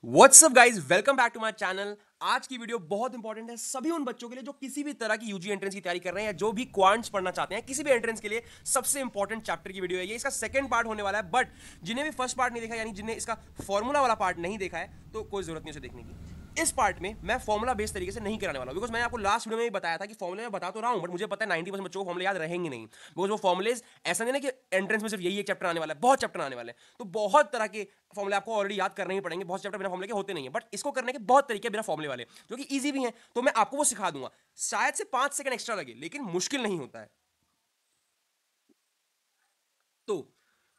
WhatsApp guys, welcome back to my channel. आज की video बहुत इंपॉर्टेंट है सभी उन बच्चों के लिए जो किसी भी तरह की यूजी एंट्रेंस की तैयारी कर रहे हैं या जो भी क्वांट्स पढ़ना चाहते हैं। किसी भी एंट्रेंस के लिए सबसे इंपॉर्टेंट चैप्टर की वीडियो है ये। इसका सेकंड पार्ट होने वाला है, बट जिन्हें भी फर्स्ट पार्ट नहीं देखा, यानी जिन्हें इसका फॉर्मूला वाला पार्ट नहीं देखा है, तो कोई जरूरत नहीं उसे देखने की। इस पार्ट में मैं फॉर्मुला बेस्ड तरीके से नहीं कराने वाला, बिकॉज मैंने आपको लास्ट वीडियो में ही बताया था कि फॉर्मुले में बता तो रहा हूं, बट मुझे पता है 90% बच्चों को फॉर्मुले याद रहेंगे नहीं, बिकॉज वो फॉर्मुलेज ऐसा नहीं ना कि एंट्रेंस में सिर्फ यही एक चैप्टर आने वाला है, बहुत चैप्टर आने वाले हैं। तो बहुत तरह के फॉर्मुले आपको ऑलरेडी याद करने ही पड़ेंगे। बहुत चैप्टर बिना फॉर्मुले के होते नहीं है, बट इसको करने के बहुत तरीके बिना फॉर्मुले वाले जो कि इजी भी हैं, तो मैं आपको वो सिखा दूंगा। शायद से 5 सेकंड एक्स्ट्रा लगे, लेकिन मुश्किल नहीं होता है। तो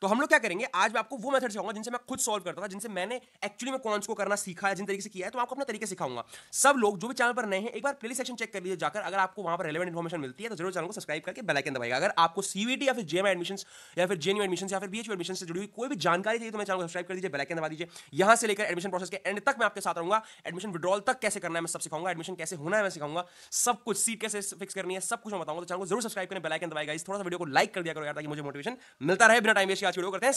तो हम लोग क्या करेंगे, आज मैं आपको वो मेथड सिखाऊंगा जिनसे मैं खुद सॉल्व करता था, जिनसे मैंने एक्चुअली में कॉन्स को करना सीखा है, जिन तरीके से किया है। तो आपको अपना तरीके सिखाऊंगा। सब लोग जो भी चैनल पर नए हैं, एक बार प्लेलिस्ट सेक्शन चेक कर लीजिए जाकर। अगर आपको वहां पर रेलेवेंट इन्फॉर्मेशन मिलती है तो जरूर चैनल को सब्सक्राइब करके बेल आइकन दबाइएगा। अगर आपको सीवीटी या फिर जेएमआई एडमिशन या फिर जेएनयू एडमिशन या फिर बीएचयू एडमिशन से जुड़ी हुई कोई भी जानकारी चाहिए तो मेरे चैनल को सब्सक्राइब कर दीजिए, बेल आइकन दबा दीजिए। यहां से लेकर एडमिशन प्रोसेस के एंड तक मैं आपके साथ रहूंगा। एडमिशन विड्रॉल तक कैसे करना है मैं सब सिखाऊंगा, एडमिशन कैसे होना है मैं सिखाऊंगा, सब कुछ सीट कैसे फिक्स करनी है सब कुछ मैं बताऊंगा। तो चैनल को जरूर सब्सक्राइब करें, बेल आइकन दबाइएगा। इस थोड़ा सा वीडियो को लाइक कर दिया करो यार, ताकि मुझे मोटिवेशन मिलता रहे। बिना टाइम वेस्ट किए आज वीडियो करते हैं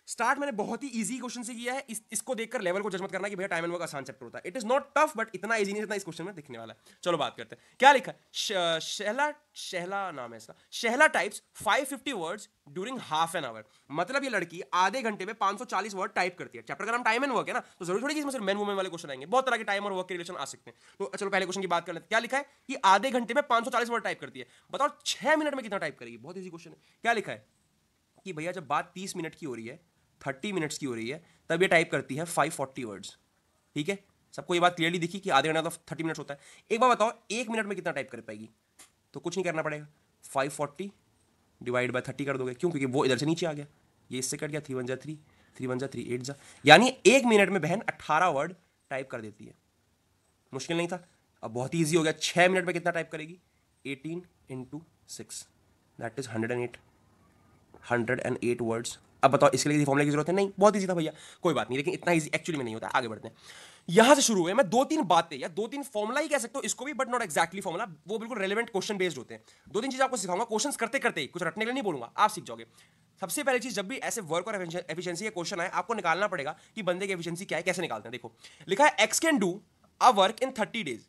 स्टार्ट मैंने बहुत ही इजी क्वेश्चन से किया है। इसको देखकर लेवल को जज मत करना कि भैया टाइम एंड वर्क आसान चैप्टर होता है। It is not tough, but इतना इजी नहीं जितना इस क्वेश्चन में दिखने वाला है। चलो बात करते हैं क्या लिखा है। शहला शहला नाम है इसका। Shahla types 550 words during half an hour. मतलब ये लड़की आधे घंटे में 540 वर्ड टाइप करती है। चैप्टर का नाम टाइम एंड वर्क है ना, तो जरूरी थोड़ी कि इसमें सिर्फ मेन वुमेन वाले क्वेश्चन आएंगे, बहुत तरह के टाइम और वर्क के रिलेशन आ सकते हैं। तो चलो पहले क्वेश्चन की बात कर लेते हैं। क्या लिखा है कि आधे घंटे में 540 वर्ड टाइप करती है। बताओ 6 मिनट में कितना टाइप करेगी। बहुत इजी क्वेश्चन है। क्या लिखा है कि भैया जब बात 30 मिनट की हो रही है, 30 मिनट्स की हो रही है, तब ये टाइप करती है 540 वर्ड्स। ठीक है, सबको ये बात क्लियरली दिखी कि आधे घंटा तो 30 मिनट्स होता है। एक बार बताओ 1 मिनट में कितना टाइप कर पाएगी। तो कुछ नहीं करना पड़ेगा, 540 डिवाइड बाय 30 कर दोगे। क्यों? क्योंकि वो इधर से नीचे आ गया, ये इससे कट गया। 3 1 जा 3, 3 1 जा 3, 8 जा, यानी 1 मिनट में बहन 18 वर्ड टाइप कर देती है। मुश्किल नहीं था, अब बहुत ही ईजी हो गया। 6 मिनट में कितना टाइप करेगी? 18 × 6, दैट इज 108 वर्ड्स। अब बताओ इसके लिए किसी फॉर्मूले की जरूरत है? नहीं, बहुत इजी था भैया, कोई बात नहीं। लेकिन इतना इजी एक्चुअली में नहीं होता है। आगे बढ़ते हैं। यहां से शुरू हुए मैं 2-3 बातें या 2-3 फॉर्मुला ही कह सकते हो इसको भी, बट नॉट एक्जैक्टली फॉर्मुला, वो बिल्कुल रेलेवेंट क्वेश्चन बेस्ड होते हैं। 2-3 चीज आपको सिखाऊंगा क्वेश्चंस करते करते ही, कुछ रटने के लिए नहीं बोलूंगा, आप सीख जाओगे। सबसे पहली चीज, जब भी ऐसे वर्क और एफिशिएंसी के क्वेश्चन आए, आपको निकालना पड़ेगा कि बंदे की एफिशिएंसी क्या है। कैसे निकालते हैं? देखो, लिखा है x can do a work in 30 days.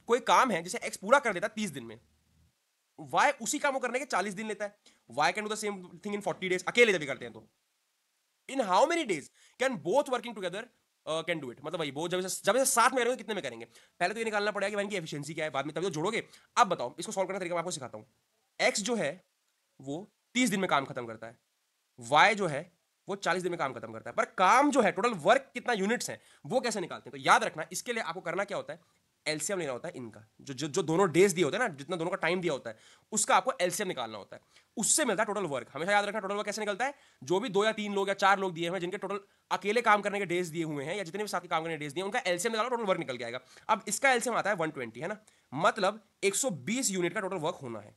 कोई काम है जिसे एक्स पूरा कर देता है 30 दिन में, वाई उसी काम को करने के 40 दिन लेता है। Why can do the same thing in 40 days. अकेले जब भी करते हैं तो in how many days can both working together can do it. मतलब भाई वो जब साथ में करेंगे कितने में करेंगे। पहले तो ये निकालना पड़ेगा कि भाई इनकी एफिशिएंसी क्या है, बाद में तभी तो जोड़ोगे। अब बताओ इसको सॉल्व करने का तरीका मैं आपको सिखाता हूं। एक्स जो है वो 30 दिन में काम खत्म करता है, वाई जो है वो 40 दिन में काम खत्म करता है, पर काम जो है टोटल वर्क कितना यूनिट्स है वो कैसे निकालते हैं। तो याद रखना, इसके लिए आपको करना क्या होता है, एलसीएम लेना होता है इनका। जो दोनों डेज दिए होते हैं ना, जितना दोनों का टाइम दिया होता है, उसका आपको एलसीएम निकालना होता है। उससे मिलता है टोटल वर्क। हमेशा याद रखना टोटल वर्क कैसे निकलता है। जो भी 2 या 3 लोग या 4 लोग दिए हुए हैं, जिनके टोटल अकेले काम करने के डेज दिए हुए हैं, या जितने भी साथ के काम करने के डेज दिए, उनका एलसीएम निकालो, टोटल वर्क निकल के आएगा। अब इसका एलसीएम आता है 120, है ना, मतलब 120 यूनिट का टोटल वर्क होना है।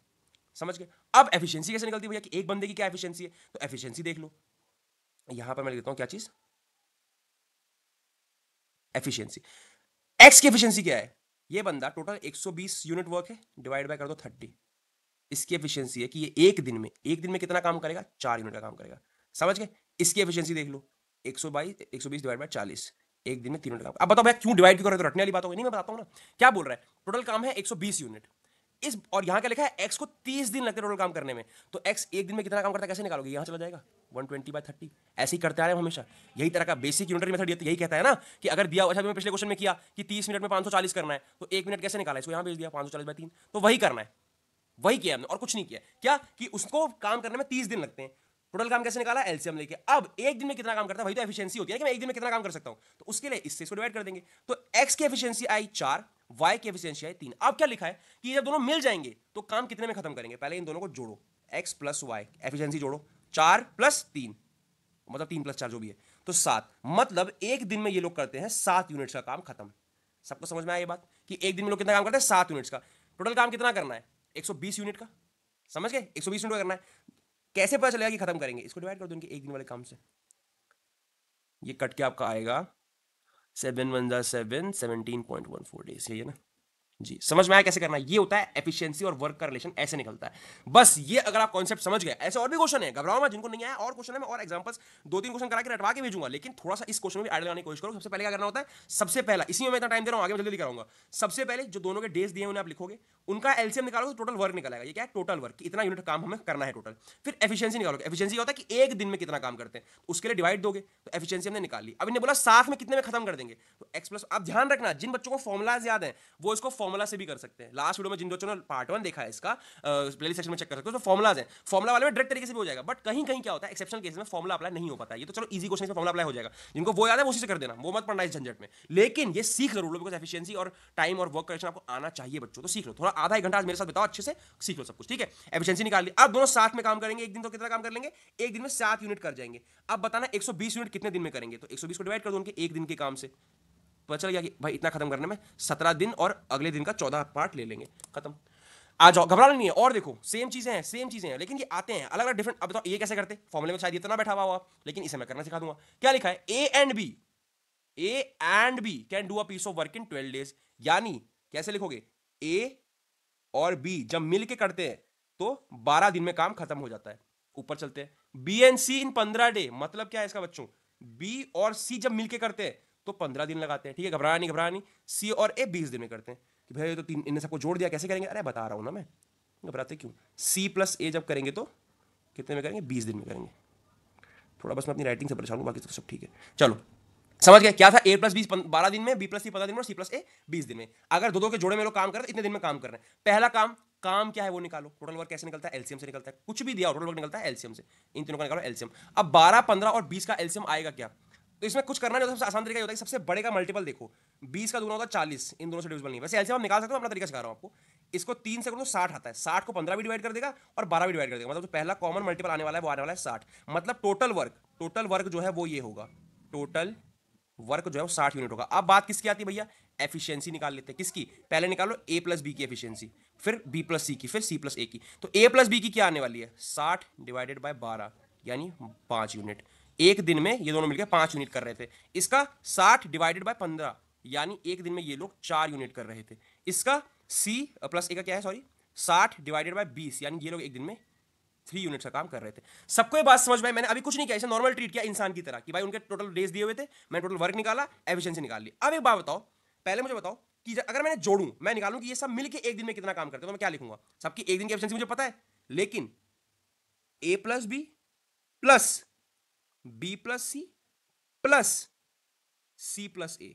समझ गए? अब एफिशिएंसी कैसे निकलती है भैया, कि एक बंदे की क्या एफिशिएंसी है। तो एफिशिएंसी देख लो, यहां पर मैं लिखता हूं क्या चीज, एफिशिएंसी। एक्स की एफिशिएंसी क्या है, ये बंदा टोटल 120 यूनिट वर्क है, डिवाइड बाय कर दो 30। इसकी एफिशिएंसी है कि ये एक दिन में कितना काम करेगा, 4 यूनिट का काम करेगा। समझ गए? इसकी एफिशिएंसी देख लो, 120 डिवाइड बाय 40, एक दिन में 3 यूनिट काम। अब बताओ भैया क्यों डिवाइड क्यों कर रहे हो, तो रटने वाली बात होगी। नहीं, मैं बताता हूं ना क्या बोल रहा है। टोटल काम है 120 यूनिट, इस और यहां क्या लिखा है, एक्स को 30 दिन लगते हैं टोटल काम करने में। तो एक्स एक दिन में कितना काम करता है कैसे निकालोगे, यहां चला जाएगा 120/30। ऐसे ही करते आ रहे हैं हम हमेशा। यही तरह का बेसिक यूनिटरी मेथड यही कहता है ना कि अगर दिया, अच्छा मैं पिछले क्वेश्चन में किया कि 30 मिनट में 540 करना है, तो 1 मिनट कैसे निकाला, इसको यहां भेज दिया 540/3। तो वही करना है, वही किया हमने और कुछ नहीं किया। क्या कि उसको काम करने में 30 दिन लगते हैं। टोटल काम कैसे निकाला, एलसीएम लेके। अब एक दिन में कितना काम करता है, वही तो एफिशिएंसी होती है कि मैं एक दिन में कितना काम कर सकता हूं। तो उसके लिए इससे इसको डिवाइड कर देंगे। तो एक्स की एफिशिएंसी आई 4, वाई की एफिशिएंसी आई 3। अब क्या लिखा है कि जब दोनों मिल जाएंगे तो काम कितने में खत्म करेंगे। पहले इन दोनों को जोड़ो, एक्स प्लस वाई एफिशिएंसी जोड़ो, 4 + 3, मतलब 3 + 4 जो भी है, तो 7। मतलब एक दिन में ये लोग करते हैं 7 यूनिट्स का काम खत्म। सबको समझ में आया ये बात कि एक दिन में लोग कितना काम करते हैं, 7 यूनिट्स का। टोटल काम कितना करना है, 120 यूनिट का। समझ गए? 120 यूनिट का करना है। कैसे पता चलेगा कि खत्म करेंगे, इसको डिवाइड कर दो इनके एक दिन वाले काम से। ये कट के आपका आएगा 7 × 1 = 7, 17.14 डेज, यही है ना। जी, समझ में आया कैसे करना है? ये होता है एफिशिएंसी और वर्क का रिलेशन, ऐसे निकलता है। बस ये अगर आप कॉन्सेप्ट समझ गए, ऐसे और भी क्वेश्चन है, घबराओ मत, जिनको नहीं आया और क्वेश्चन है, मैं और एग्जांपल्स 2-3 क्वेश्चन करा के रटवा के भेजूंगा, लेकिन थोड़ा सा इस क्वेश्चन में भी ऐड लगाने की कोशिश करो। सबसे पहले क्या करना होता है, सबसे पहला, इसी में मैं इतना टाइम दे रहा हूं, आगे मैं जल्दी कराऊंगा। सबसे पहले जो दोनों के डेज दिए हैं उन्हें आप लिखोगे, उनका एलसीएम निकालोगे तो टोटल वर्क निकल आएगा। ये क्या है, टोटल वर्क, इतना यूनिट काम हमें करना है टोटल। फिर एफिशिएंसी निकालोगे, एफिशिएंसी होता है कि एक दिन में कितना काम करते हैं, तो उसके लिए डिवाइड दोगे, तो एफिशिएंसी हमने निकाल ली। अब इन्हें बोला साथ में कितने में खत्म कर देंगे, तो एक्स प्लस। अब ध्यान रखना, जिन बच्चों को फॉर्मुलाज याद है वो इसको फॉर्मुला से भी कर सकते हैं। लास्ट वीडियो में जिन बच्चों ने पार्ट 1 देखा है इसका, प्लेलिस्ट सेक्शन में चेक कर सकते हो, तो फॉर्मुलाज है, फॉर्मुला वाले में डायरेक्ट तरीके से भी हो जाएगा, बट कहीं कहीं क्या होता है, एक्सेप्शनल केस में फॉर्मुला अप्लाई नहीं हो पाता है। ये तो चलो इजी क्वेश्चन में फॉर्मुला अप्लाई हो जाएगा, जिनको वो याद है उसी से कर देना, वो मत पढ़ना इस झंझट में। लेकिन ये सीख जरूर लो, बिकॉज एफिशिएंसी और टाइम और वर्क करेक्शन आपको आना चाहिए बच्चों, तो सीख लो थोड़ा, आधा एक घंटा आज मेरे साथ बताओ, अच्छे से सीख लो सब कुछ, ठीक है। एफिशिएंसी निकाल ली, अब दोनों साथ में काम करेंगे, एक दिन तो कितना काम कर लेंगे, एक दिन में 7 यूनिट कर जाएंगे। अब बताना 120 यूनिट कितने दिन में करेंगे, तो 120 को डिवाइड कर दो उनके एक दिन के काम से, पता चल गया कि भाई इतना खत्म करने में 17 दिन और अगले दिन का 14 पार्ट ले लेंगे, खत्म। आ जाओ, घबराना नहीं है। और देखो सेम चीजें हैं, सेम चीजें हैं, लेकिन ये आते हैं अलग अलग डिफरेंट। अब बताओ ये कैसे करते, फॉर्मूले में शायद इतना बैठा हुआ, लेकिन इसे मैं करना सिखा दूंगा। क्या लिखा है, A and B can do a piece of work in 12 days. यानी कैसे लिखोगे, ए और बी जब मिल के करते हैं तो 12 दिन में काम खत्म हो जाता है। ऊपर चलते हैं, B and C in 15 day, मतलब क्या है इसका बच्चों, बी और सी जब मिलके करते हैं तो 15 दिन लगाते हैं, ठीक है। घबराना नहीं, घबराना नहीं। सी और ए 20 दिन में करते हैं, कि भाई तो तीन, इन्हें सबको जोड़ दिया, कैसे करेंगे, अरे बता रहा हूं ना मैं, घबराते क्यों। सी प्लस ए जब करेंगे तो कितने में करेंगे, 20 दिन में करेंगे। थोड़ा बस मैं अपनी राइटिंग से परेशान हूं, बाकी तो सब ठीक है। चलो समझ गया क्या था, ए प्लस बी 12 दिन में, बी प्लस सी 15 दिन में, और सी प्लस ए 20 दिन में। अगर दो दो के जोड़े में लोग काम कर रहे हैं, इतने दिन में काम कर रहे हैं। पहला काम, काम क्या है वो निकालो, टोटल वर्क कैसे निकलता है, एलसीएम से निकलता है। कुछ भी दिया टोटल वर्क निकलता है एलसीएम से, इन तीनों का निकालो एलसीएम। अब 12, 15 और 20 का एलसीएम आएगा क्या, तो इसमें कुछ करना नहीं होता, सबसे आसान तरीका होता है सबसे बड़े का मल्टीपल देखो, 20 का दूना होता है 40, इन दोनों से डिविजिबल नहीं। वैसे एलसीएम आप निकाल सकते हो, अपना तरीका सिखा रहा हूं आपको। इसको 3 से करो 60 आता है, 60 को 15 भी डिवाइड कर देगा और 12 भी डिवाइड कर देगा, मतलब जो पहला कॉमन मल्टीपल आने वाला है वो आने वाला है 60। मतलब टोटल वर्क जो है वो ये होगा, टोटल वर्क जो है वो 60 यूनिट होगा। अब बात किसकी आती है भैया, एफिशिएंसी निकाल लेते हैं। किसकी, पहले निकालो ए प्लस बी की एफिशिएंसी, फिर बी प्लस सी की, फिर सी प्लस ए की। तो ए प्लस बी की क्या आने वाली है, 60 डिवाइडेड बाय 12, यानी 5 यूनिट। एक दिन में ये दोनों मिलकर 5 यूनिट कर रहे थे। इसका 60 डिवाइडेड बाय 15, यानी एक दिन में ये लोग 4 यूनिट कर रहे थे। इसका सी प्लस ए का क्या है, सॉरी, 60 डिवाइडेड बाय 20, यानी ये लोग एक दिन में 3 यूनिट्स का काम कर रहे थे। सबको ये बात समझ में आई, मैंने अभी कुछ नहीं किया, इसे नॉर्मल ट्रीट किया इंसान की तरह, कि भाई उनके टोटल डेज दिए हुए थे, मैंने टोटल वर्क निकाला, एफिशिएंसी निकाल ली। अब एक बात बताओ, पहले मुझे बताओ कि अगर मैंने जोड़ूं, मैं निकालूं कि ये सब मिलके एक दिन में कितना काम करते हैं, तो मैं क्या लिखूंगा, सबकी एक दिन की एफिशिएंसी मुझे पता है, लेकिन A plus B plus B plus C plus C plus A.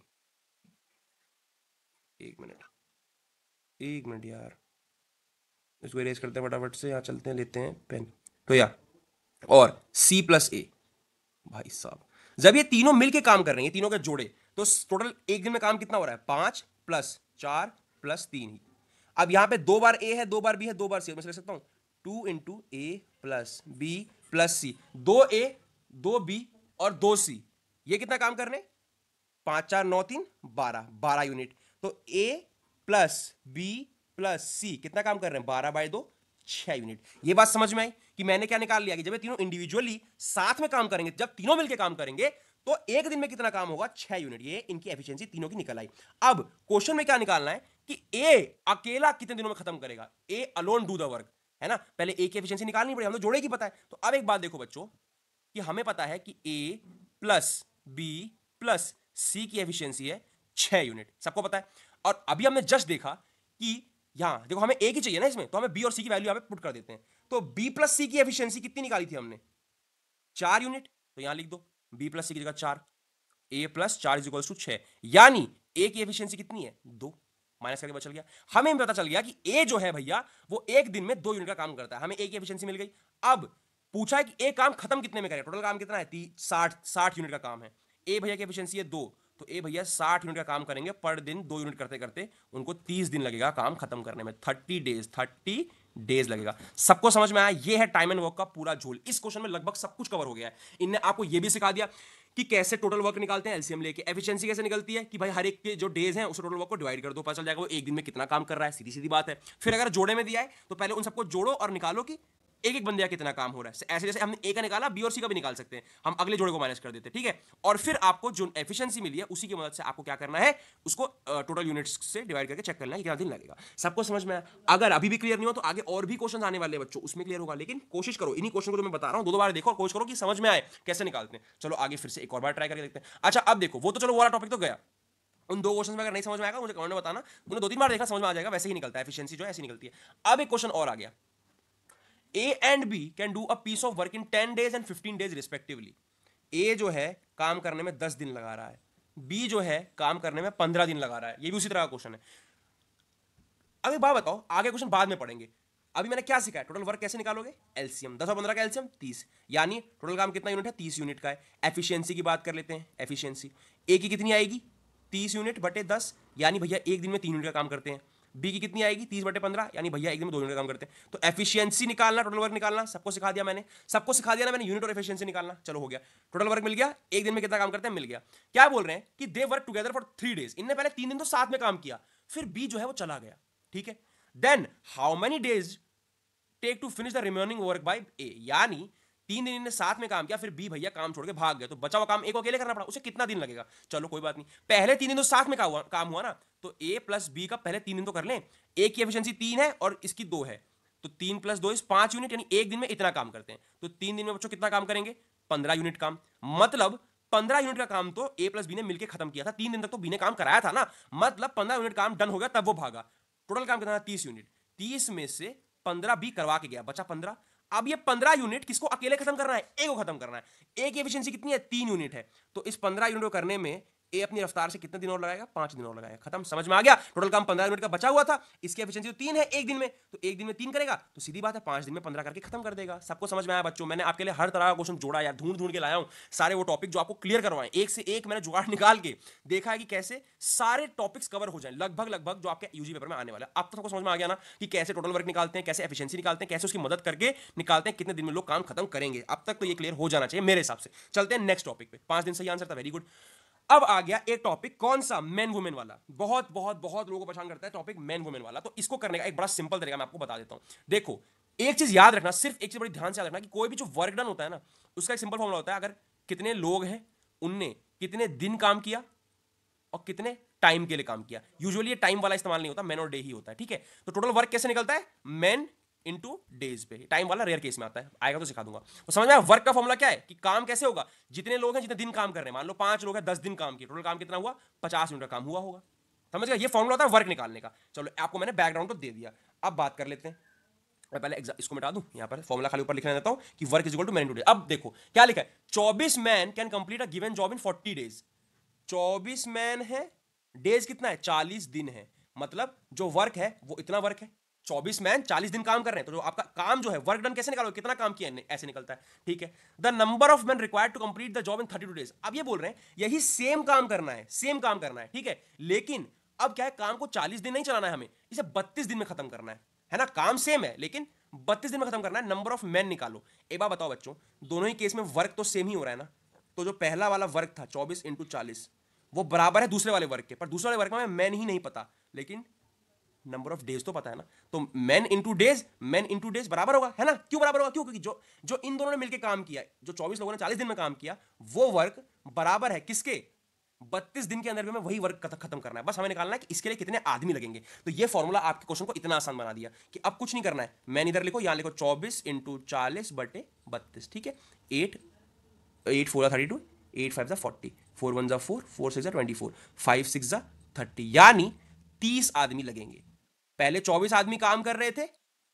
एक मिनट यार, इसको इरेज करते हैं फटाफट से, यहाँ चलते हैं, लेते हैं पेन, तो यार, और सी प्लस ए। भाई साहब, जब ये तीनों मिलके काम कर रहे हैं, तीनों के जोड़े, तो टोटल एक दिन में काम कितना हो रहा है, 5 प्लस 4 प्लस 3। अब यहां पे 2 बार ए है, 2 बार बी है, 2 बार सी, मैं लिख सकता हूं 2 इंटू ए प्लस बी प्लस सी, 2 ए 2 बी और 2 सी। ये कितना काम कर रहे हैं, 5 4 9 3 12, 12 यूनिट। तो ए प्लस बी प्लस सी कितना काम कर रहे हैं, 12/2, 6 यूनिट। ये बात समझ में आई कि मैंने क्या निकाल लिया, कि जब ये तीनों इंडिविजुअली साथ में काम करेंगे, जब तीनों मिलकर काम करेंगे, तो एक दिन में कितना काम होगा, 6 यूनिट। ये इनकी एफिशिएंसी तीनों की निकल आई। अब क्वेश्चन में क्या निकालना है कि ए अकेला कितने दिनों में खत्म करेगा, A alone do the work, है ना। पहले ए की एफिशिएंसी निकालनी पड़ेगी, हम तो जोड़े की पता है। तो अब एक बात देखो बच्चों, कि हमें पता है कि ए प्लस बी प्लस सी की एफिशिएंसी है 6 यूनिट, सबको पता है। और अभी हमने जस्ट देखा कि यहां देखो हमें ए की चाहिए ना इसमें, तो हमें बी और सी की वैल्यू यहां पे पुट कर देते हैं। तो बी प्लस सी की एफिशिएंसी कितनी निकाली थी हमने, 4 यूनिट, तो यहां लिख दो बी प्लस सी की जगह 4, ए प्लस 4 इज इक्वल्स टू 6, यानी ए की एफिशिएंसी कितनी है, 2, माइनस करके पता चल गया। हमें पता चल गया कि ए जो है भैया वो एक दिन में 2 यूनिट का काम करता है, हमें ए की एफिशिएंसी मिल गई। अब पूछा है कि ए काम खत्म कितने में करेगा, टोटल काम कितना है, 60 यूनिट का काम है, ए भैया की एफिशिएंसी है 2, तो ए भैया 60 यूनिट का काम करेंगे पर दिन, 2 यूनिट करते करते उनको 30 दिन लगेगा काम खत्म करने में, 30 डेज लगेगा। सबको समझ में आया, ये है टाइम एंड वर्क का पूरा झोल। इस क्वेश्चन में लगभग सब कुछ कवर हो गया है। इनने आपको ये भी सिखा दिया कि कैसे टोटल वर्क निकालते हैं एलसीएम लेके, एफिशिएंसी कैसे निकलती है कि भाई हर एक के जो डेज हैं उस टोटल वर्क को डिवाइड कर दो, पता चल जाएगा वो एक दिन में कितना काम कर रहा है, सीधी सीधी बात है। फिर अगर जोड़े में दिया है तो पहले उन सबको जोड़ो और निकालो कि एक एक बंदे का कितना काम हो रहा है। ऐसे जैसे हमने ए का निकाला, बी और सी का भी निकाल सकते हैं, हम अगले जोड़े को माइनस कर देते हैं, ठीक है। और फिर आपको जो एफिशिएंसी मिली है उसी की मदद से आपको क्या करना है, उसको टोटल यूनिट्स से डिवाइड करके चेक करना है कितना दिन लगेगा। सबको समझ में आया? अगर अभी भी क्लियर नहीं हो तो आगे और भी क्वेश्चन आने वाले हैं बच्चों, उसमें क्लियर होगा। लेकिन कोशिश करो इन्हीं क्वेश्चन को जो मैं बता रहा हूं दो बार देखो और कोशिश करो कि समझ में आए कैसे निकालते हैं। चलो आगे फिर से एक और बार ट्राई करके देखते हैं। अच्छा अब देखो, वो तो चलो वो वाला टॉपिक तो गया, उन दो क्वेश्चन में अगर नहीं समझ में आएगा मुझे कमेंट में बताना, उन्हें 2-3 बार देखना समझ में आ जाएगा, वैसे ही निकलता है, एफिशिएंसी जो है ऐसी निकलती है। अब एक क्वेश्चन और आ गया, A and B can do a piece of work in 10 days and 15 days respectively. A जो है काम करने में 10 दिन लगा रहा है, B जो है काम करने में 15 दिन लगा रहा है। ये भी उसी तरह का क्वेश्चन है। अब एक बात बताओ, आगे क्वेश्चन बाद में पढ़ेंगे, अभी मैंने क्या सीखा है, टोटल वर्क कैसे निकालोगे, एलसीएम 10 और 15 का एलसीएम 30, यानी टोटल काम कितना यूनिट है, 30 यूनिट का है। एफिशिएंसी की बात कर लेते हैं, एफिशिएंसी ए की कितनी आएगी, 30 यूनिट बटे 10, यानी भैया एक दिन में 3 यूनिट का काम करते हैं। बी की कितनी आएगी, 30 बटे 15, यानी भैया एक दिन में 2 यूनिट का काम करते हैं। तो एफिशिएंसी निकालना, टोटल वर्क निकालना सबको सिखा दिया मैंने, सबको सिखा दिया ना मैंने, यूनिट और एफिशिएंसी निकालना। चलो हो गया, टोटल वर्क मिल गया, एक दिन में कितना काम करते हैं मिल गया। क्या बोल रहे हैं कि they work together for 3 days, इनने पहले 3 दिन तो साथ में काम किया, फिर बी जो है वो चला गया, ठीक है। Then how many days take to finish the remaining work by A, यानी 3 दिन इन्हें साथ में काम किया, फिर बी भैया काम छोड़ के भाग गए, तो बचा हुआ काम ए को अकेले करना पड़ा, उसे कितना दिन लगेगा। चलो कोई बात नहीं, पहले 3 दिन तो साथ में काम हुआ ना, तो ए प्लस बी का पहले 3 दिन तो कर लें। ए की एफिशिएंसी 3 है और इसकी 2 है, तो 3 + 2 5 यूनिट, यानी एक दिन में इतना काम करते हैं। तो 3 दिन में बच्चों कितना काम करेंगे, 15 यूनिट काम। मतलब 15 यूनिट का काम तो ए प्लस बी ने मिलकर खत्म किया था, 3 दिन तक तो बी ने काम कराया था ना, मतलब 15 यूनिट काम डन हो गया तब वो भागा। टोटल काम कितना था, 30 यूनिट, 30 में से 15 बी करवा के गया, बचा 15। अब ये 15 यूनिट किसको अकेले खत्म करना है, ए को खत्म करना है। ए की एफिशिएंसी कितनी है, 3 यूनिट है, तो इस 15 यूनिट को करने में ए अपनी रफ्तार से कितने दिन और लगाएगा, 5 दिन और लगाएगा। खत्म, समझ में आ गया। टोटल काम 15 यूनिट का बचा हुआ था, इसकी एफिशिएंसी तो 3 है एक दिन में, तो एक दिन में 3 करेगा, तो सीधी बात है 5 दिन में 15 करके खत्म कर देगा। सबको समझ में आया बच्चों? मैंने आपके लिए हर तरह का क्वेश्चन जोड़ा यार, ढूंढ ढूंढ के लाया हूं सारे वो टॉपिक जो आपको क्लियर करवाएं, एक से एक मैंने जुगाड़ निकाल के देखा है कि कैसे सारे टॉपिक्स कवर हो जाए लगभग लगभग जो आपके यूजी पेपर में आने वाला है। अब तो सबको समझ में आ गया ना कि कैसे टोटल वर्क निकालते हैं, कैसे एफिशिएंसी निकालते हैं, कैसे उसकी मदद करके निकालते हैं कितने दिन में लोग काम खत्म करेंगे। अब तक तो ये क्लियर हो जाना चाहिए मेरे हिसाब से। चलते हैं नेक्स्ट टॉपिक पे। 5 दिन सही आंसर था, वेरी गुड। अब आ गया एक टॉपिक, कौन सा, मेन वुमेन वाला। बहुत बहुत बहुत लोगों को परेशान करता है टॉपिक मेन वुमेन वाला, तो इसको करने का एक बड़ा सिंपल तरीका मैं आपको बता देता हूं। देखो एक चीज याद रखना, सिर्फ एक चीज बड़ी ध्यान से याद रखना कि कोई भी जो वर्क डन होता है ना, उसका एक सिंपल फॉर्मूला होता है, अगर कितने लोग हैं उनने कितने दिन काम किया और कितने टाइम के लिए काम किया। यूजुअली ये टाइम वाला इस्तेमाल नहीं होता, मैन और डे ही होता है, ठीक है। तो टोटल वर्क कैसे निकलता है, मैन इनटू डेज पे, टाइम वाला रेयर केस में आता है, आएगा तो सिखा दूंगा। तो समझ में आया वर्क का फॉर्मूला क्या है, कि काम कैसे होगा, जितने लोग हैं जितने दिन काम कर रहे हैं, मान लो 5 लोग हैं 10 दिन काम किए, टोटल काम कितना हुआ, 50 यूनिट का काम हुआ होगा। समझ गया, ये फॉर्मूला होता है वर्क निकालने का। चलो आपको मैंने बैकग्राउंड तो दे दिया, अब बात कर लेते हैं। मैं पहले इसको मिटा दूं, यहां पर फॉर्मूला खाली ऊपर लिखने देता हूं कि work is equal to man into day. अब देखो क्या लिखा है, 24 man can complete a given job in 40 days. 24 man है, डेज कितना है, 40 दिन है, मतलब जो वर्क है वो इतना वर्क है। 24 मैन 40 दिन काम कर रहे हैं, तो जो आपका काम जो है वर्क डन कैसे निकालो, कितना काम किया, ऐसे निकलता है, ठीक है। The number of man required to complete the job in 32 days. अब ये बोल रहे हैं यही सेम काम करना है, सेम काम करना है, ठीक है, लेकिन अब क्या है, काम को 40 दिन नहीं चलाना है हमें, इसे 32 दिन में खत्म करना है ना। काम सेम है लेकिन 32 दिन में खत्म करना है। नंबर ऑफ मैन निकालो। एक बात बताओ बच्चों, दोनों ही केस में वर्क तो सेम ही हो रहा है ना, तो जो पहला वाला वर्क था 24 × 40 वो बराबर है दूसरे वाले वर्क के, पर दूसरे वाले वर्क में मैन ही नहीं पता, लेकिन नंबर ऑफ डेज तो पता है ना, तो मैन इंटू डेज बराबर होगा, है ना। क्यों बराबर होगा, क्यों, क्योंकि जो इन दोनों ने मिलकर काम किया, जो 24 लोगों ने 40 दिन में काम किया, वो वर्क बराबर है किसके, 32 दिन के अंदर में वही वर्क खत्म करना है। बस हमें निकालना है कि इसके लिए कितने आदमी लगेंगे। तो ये फॉर्मूला आपके क्वेश्चन को इतना आसान बना दिया कि अब कुछ नहीं करना है, मैन इधर लिखो, यहां लिखो 24 × 40 बटे 32, ठीक है। 8 4 32, 8 5 40, 4 1 4, 4 6 24, 5 6 30, यानी 30 आदमी लगेंगे। पहले 24 आदमी काम कर रहे थे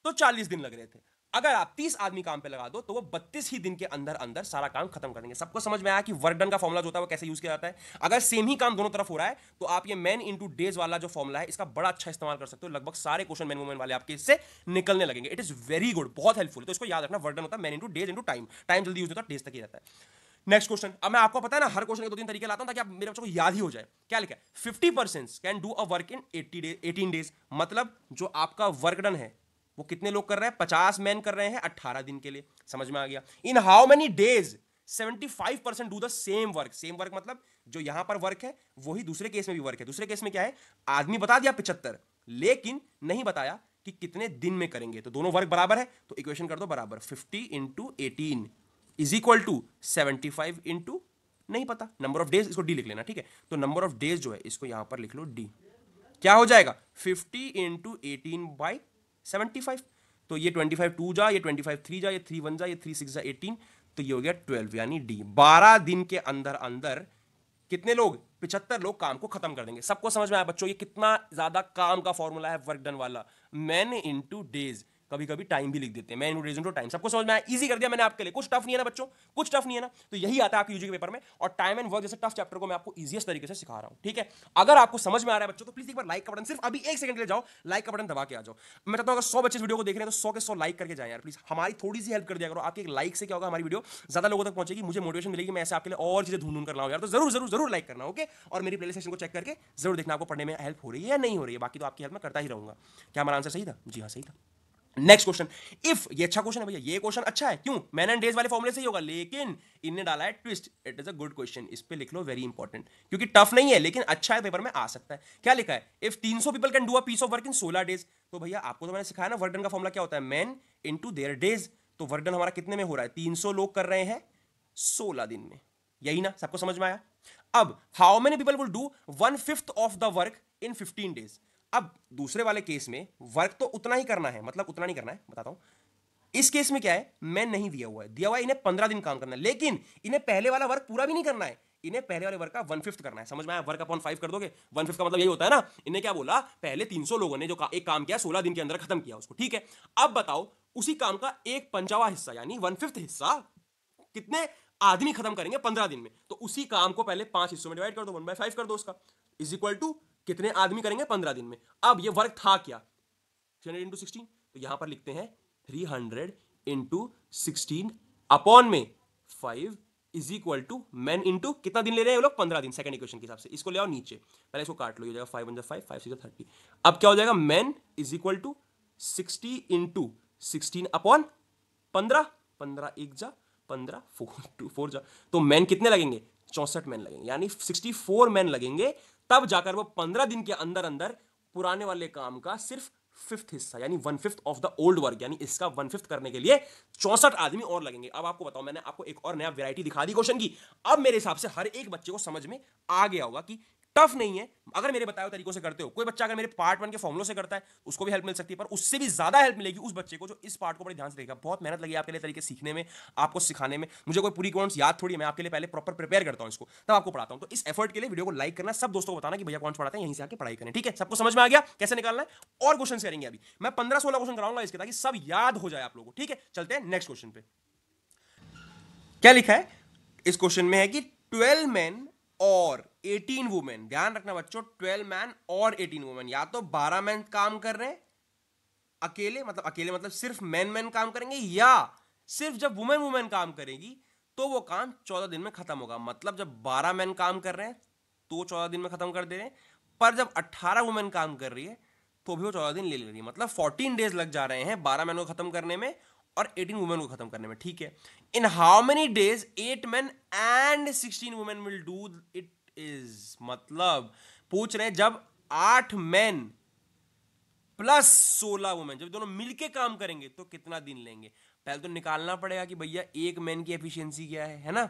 तो 40 दिन लग रहे थे, अगर आप 30 आदमी काम पे लगा दो तो वो 32 ही दिन के अंदर अंदर सारा काम खत्म कर देंगे। सबको समझ में आया कि वर्क डन का फॉर्मूला जो होता है वो कैसे यूज किया जाता है। अगर सेम ही काम दोनों तरफ हो रहा है तो आप ये मैन इंटू डेज वाला जो फॉर्मूला है इसका बड़ा अच्छा इस्तेमाल कर सकते हो। लगभग सारे क्वेश्चन मैन वुमेन वाले आपके इससे निकलने लगेंगे। इट इज वेरी गुड, बहुत हेल्पफुल है। तो इसको याद रखना, वर्क डन होता है man into days into time, time जल्दी यूज होता है, डेज तक ही रहता है। नेक्स्ट क्वेश्चन, अब मैं आपको पता है ना हर क्वेश्चन के 2-3 तरीके लाता हूं ताकि आप मेरे बच्चों को याद ही हो जाए। क्या लिखा है, 50% can do a work in 18 days, मतलब जो आपका वर्क डन है वो कितने लोग कर रहे हैं, 50 मैन कर रहे हैं 18 दिन के लिए। समझ में आ गया। इन how many days 75% do the same work. Same work मतलब जो यहां पर वर्क है वही दूसरे केस में भी वर्क है। दूसरे केस में क्या है, आदमी बता दिया 75, लेकिन नहीं बताया कि कितने दिन में करेंगे, तो दोनों वर्क बराबर है तो इक्वेशन कर दो बराबर 50 into 18 is equal to 75 into नहीं पता नंबर ऑफ डेज, इसको डी लिख लेना, ठीक है। तो नंबर ऑफ डेज जो है इसको यहां पर लिख लो डी, क्या हो जाएगा 50 इंटू 18/75, तो ये 25 2 जा, ये 25 3 जा, ये 3 1 जा, ये 3 6 जा 18, तो ये हो गया 12 यानी डी। 12 दिन के अंदर अंदर कितने लोग 75 लोग काम को खत्म कर देंगे। सबको समझ में आया बच्चों ये कितना ज्यादा काम का फॉर्मूला है वर्क डन वाला। मैन इनटू डेज, कभी कभी टाइम भी लिख देते हैं, man into days into time. सबको समझ में आया, इजी कर दिया मैंने आपके लिए, कुछ टफ नहीं है ना बच्चों, कुछ टफ नहीं है ना। तो यही आता है आपके यूजी के पेपर में, और टाइम एंड वर्क जैसे टफ चैप्टर को मैं आपको इजीएस्ट तरीके से सिखा रहा हूं, ठीक है। अगर आपको समझ में आ रहा है बच्चों तो प्लीज एक बार लाइक का बटन, सिर्फ अभी 1 सेकंड के लिए जाओ, लाइक का बटन दबा के आ जाओ। मैं चाहता हूं अगर 100 बच्चे इस वीडियो को देख रहे हैं तो 100 के 100 लाइक करके जाए यार प्लीज, हमारी थोड़ी सी हेल्प कर दिया करो। आपके एक लाइक से क्या होगा, हमारी वीडियो ज्यादा लोगों तक पहुंचेगी, मुझे मोटिवेशन मिलेगी, मैं ऐसे आपके लिए और चीजें ढूंढ कर लाऊं यार। तो जरूर जरूर जरूर लाइक करना, ओके। और मेरी प्लेलिस्ट सेशन को चेक करके जरूर देखना आपको पढ़ने में हेल्प हो रही है या नहीं हो रही है, बाकी तो आपकी हेल्प मैं करता ही रहूंगा। क्या हमारा आंसर सही था? जी हाँ सही था। नेक्स्ट क्वेश्चन, इफ, ये अच्छा क्वेश्चन है भैया, ये क्वेश्चन अच्छा है, क्यों? मैन एंड डेज वाले फॉर्मूले से ही होगा, लेकिन इनने डाला है twist. It is a good question, इस पे लिख लो वेरी इंपॉर्टेंट, क्योंकि टफ नहीं है लेकिन अच्छा है, पेपर में आ सकता है। क्या लिखा है? If 300 people can do a piece of work in 16 days, तो भैया आपको तो मैंने सिखाया ना वर्क डन का फॉर्मूला क्या होता है, मैन इनटू देयर डेज। तो वर्क डन हमारा कितने में हो रहा है? 300 लोग कर रहे हैं 16 दिन में, यही ना? सबको समझ में आया? अब how many people will do 1/5 of the work in 15 days. अब दूसरे वाले केस में वर्क तो उतना ही करना है, मतलब उतना नहीं करना है, बताता हूं। इस केस में क्या है, मैन नहीं दिया हुआ है, दिया हुआ है इन्हें 15 दिन काम करना है, लेकिन इन्हें पहले वाला वर्क पूरा भी नहीं करना है, इन्हें पहले वाले वर्क का 1/5 करना है। समझ में आया? वर्क अपॉन 5 कर दोगे, 1/5 का मतलब यही होता है ना। इन्हें क्या बोला, पहले 300 लोगों ने जो एक काम किया 16 दिन के अंदर खत्म किया उसको, ठीक है। अब बताओ उसी काम का 1/5 हिस्सा यानी 1/5 हिस्सा कितने आदमी खत्म करेंगे 15 दिन में, तो उसी काम को पहले 5 हिस्सों में डिवाइड कर दो, 1/5 कर दो उसका, इज इक्वल टू कितने आदमी करेंगे 15 दिन में। अब ये वर्क था क्या, 300 इंटू 16, तो यहां पर लिखते हैं 300 इंटू 16 अपॉन में 5 is equal to man into कितना दिन ले रहे हैं वो लोग, 15 दिन। सेकंड इक्वेशन के हिसाब से इसको ले आओ नीचे, पहले इसको काट लो, ये हो जाएगा 5 1 5 5 6 30। अब क्या हो जाएगा, man is equal to 60 into 16 upon 15, 15 1 जा 15 4 जा, तो मैन कितने लगेंगे, 64 मैन लगेंगे, यानी 64 मैन लगेंगे, तब जाकर वो 15 दिन के अंदर अंदर पुराने वाले काम का सिर्फ 5th हिस्सा यानी 1/5 ऑफ द ओल्ड वर्क, यानी इसका 1/5 करने के लिए 64 आदमी और लगेंगे। अब आपको बताओ, मैंने आपको एक और नया वैरायटी दिखा दी क्वेश्चन की। अब मेरे हिसाब से हर एक बच्चे को समझ में आ गया होगा कि टफ नहीं है, अगर मेरे बताए हुए तरीकों से करते हो। कोई बच्चा अगर मेरे पार्ट 1 के फॉर्मुलों से करता है उसको भी हेल्प मिल सकती है, पर उससे भी ज्यादा हेल्प मिलेगी उस बच्चे को जो इस पार्ट को बड़े ध्यान से देखेगा। बहुत मेहनत लगी आपके लिए तरीके सीखने में, आपको सिखाने में। मुझे कोई पूरी कॉन्स याद थोड़ी है, मैं आपके लिए पहले प्रॉपर प्रिपेयर करता हूं इसको, तब आपको पढ़ाता हूं। तो इस एफर्ट के लिए वीडियो को लाइक करना, सब दोस्तों को बताना कि भैया कौन पढ़ाते हैं, यहीं से आके पढ़ाई करें, ठीक है। सबको समझ में आ गया कैसे निकालना है? और क्वेश्चन करेंगे अभी, मैं 15-16 क्वेश्चन कराऊंगा इसके, ताकि सब याद हो जाए आप लोगों को, ठीक है। चलते हैं नेक्स्ट क्वेश्चन पे। क्या लिखा है इस क्वेश्चन में है कि 12 मैन और 18 वुमेन, ध्यान रखना बच्चों, 12 मैन और 18 वुमेन, या तो 12 मैन काम कर रहे हैं अकेले मतलब सिर्फ मैन काम करेंगे, या सिर्फ जब वुमेन काम करेगी तो वो काम 14 दिन में खत्म होगा। मतलब जब 12 मैन काम कर रहे हैं तो 14 दिन में खत्म कर दे रहे हैं, पर जब 18 वुमेन काम कर रही है तो भी वो 14 दिन ले रही है। मतलब 14 डेज लग जा रहे हैं 12 मैन को खत्म करने में और 18 वुमेन को खत्म करने में, ठीक है। इन how many days 8 man and 16 women will do it is, मतलब पूछ रहे हैं जब 8 मैन प्लस 16 वुमेन जब दोनों मिलके काम करेंगे तो कितना दिन लेंगे। पहले तो निकालना पड़ेगा कि भैया एक मैन की एफिशिएंसी क्या है ना,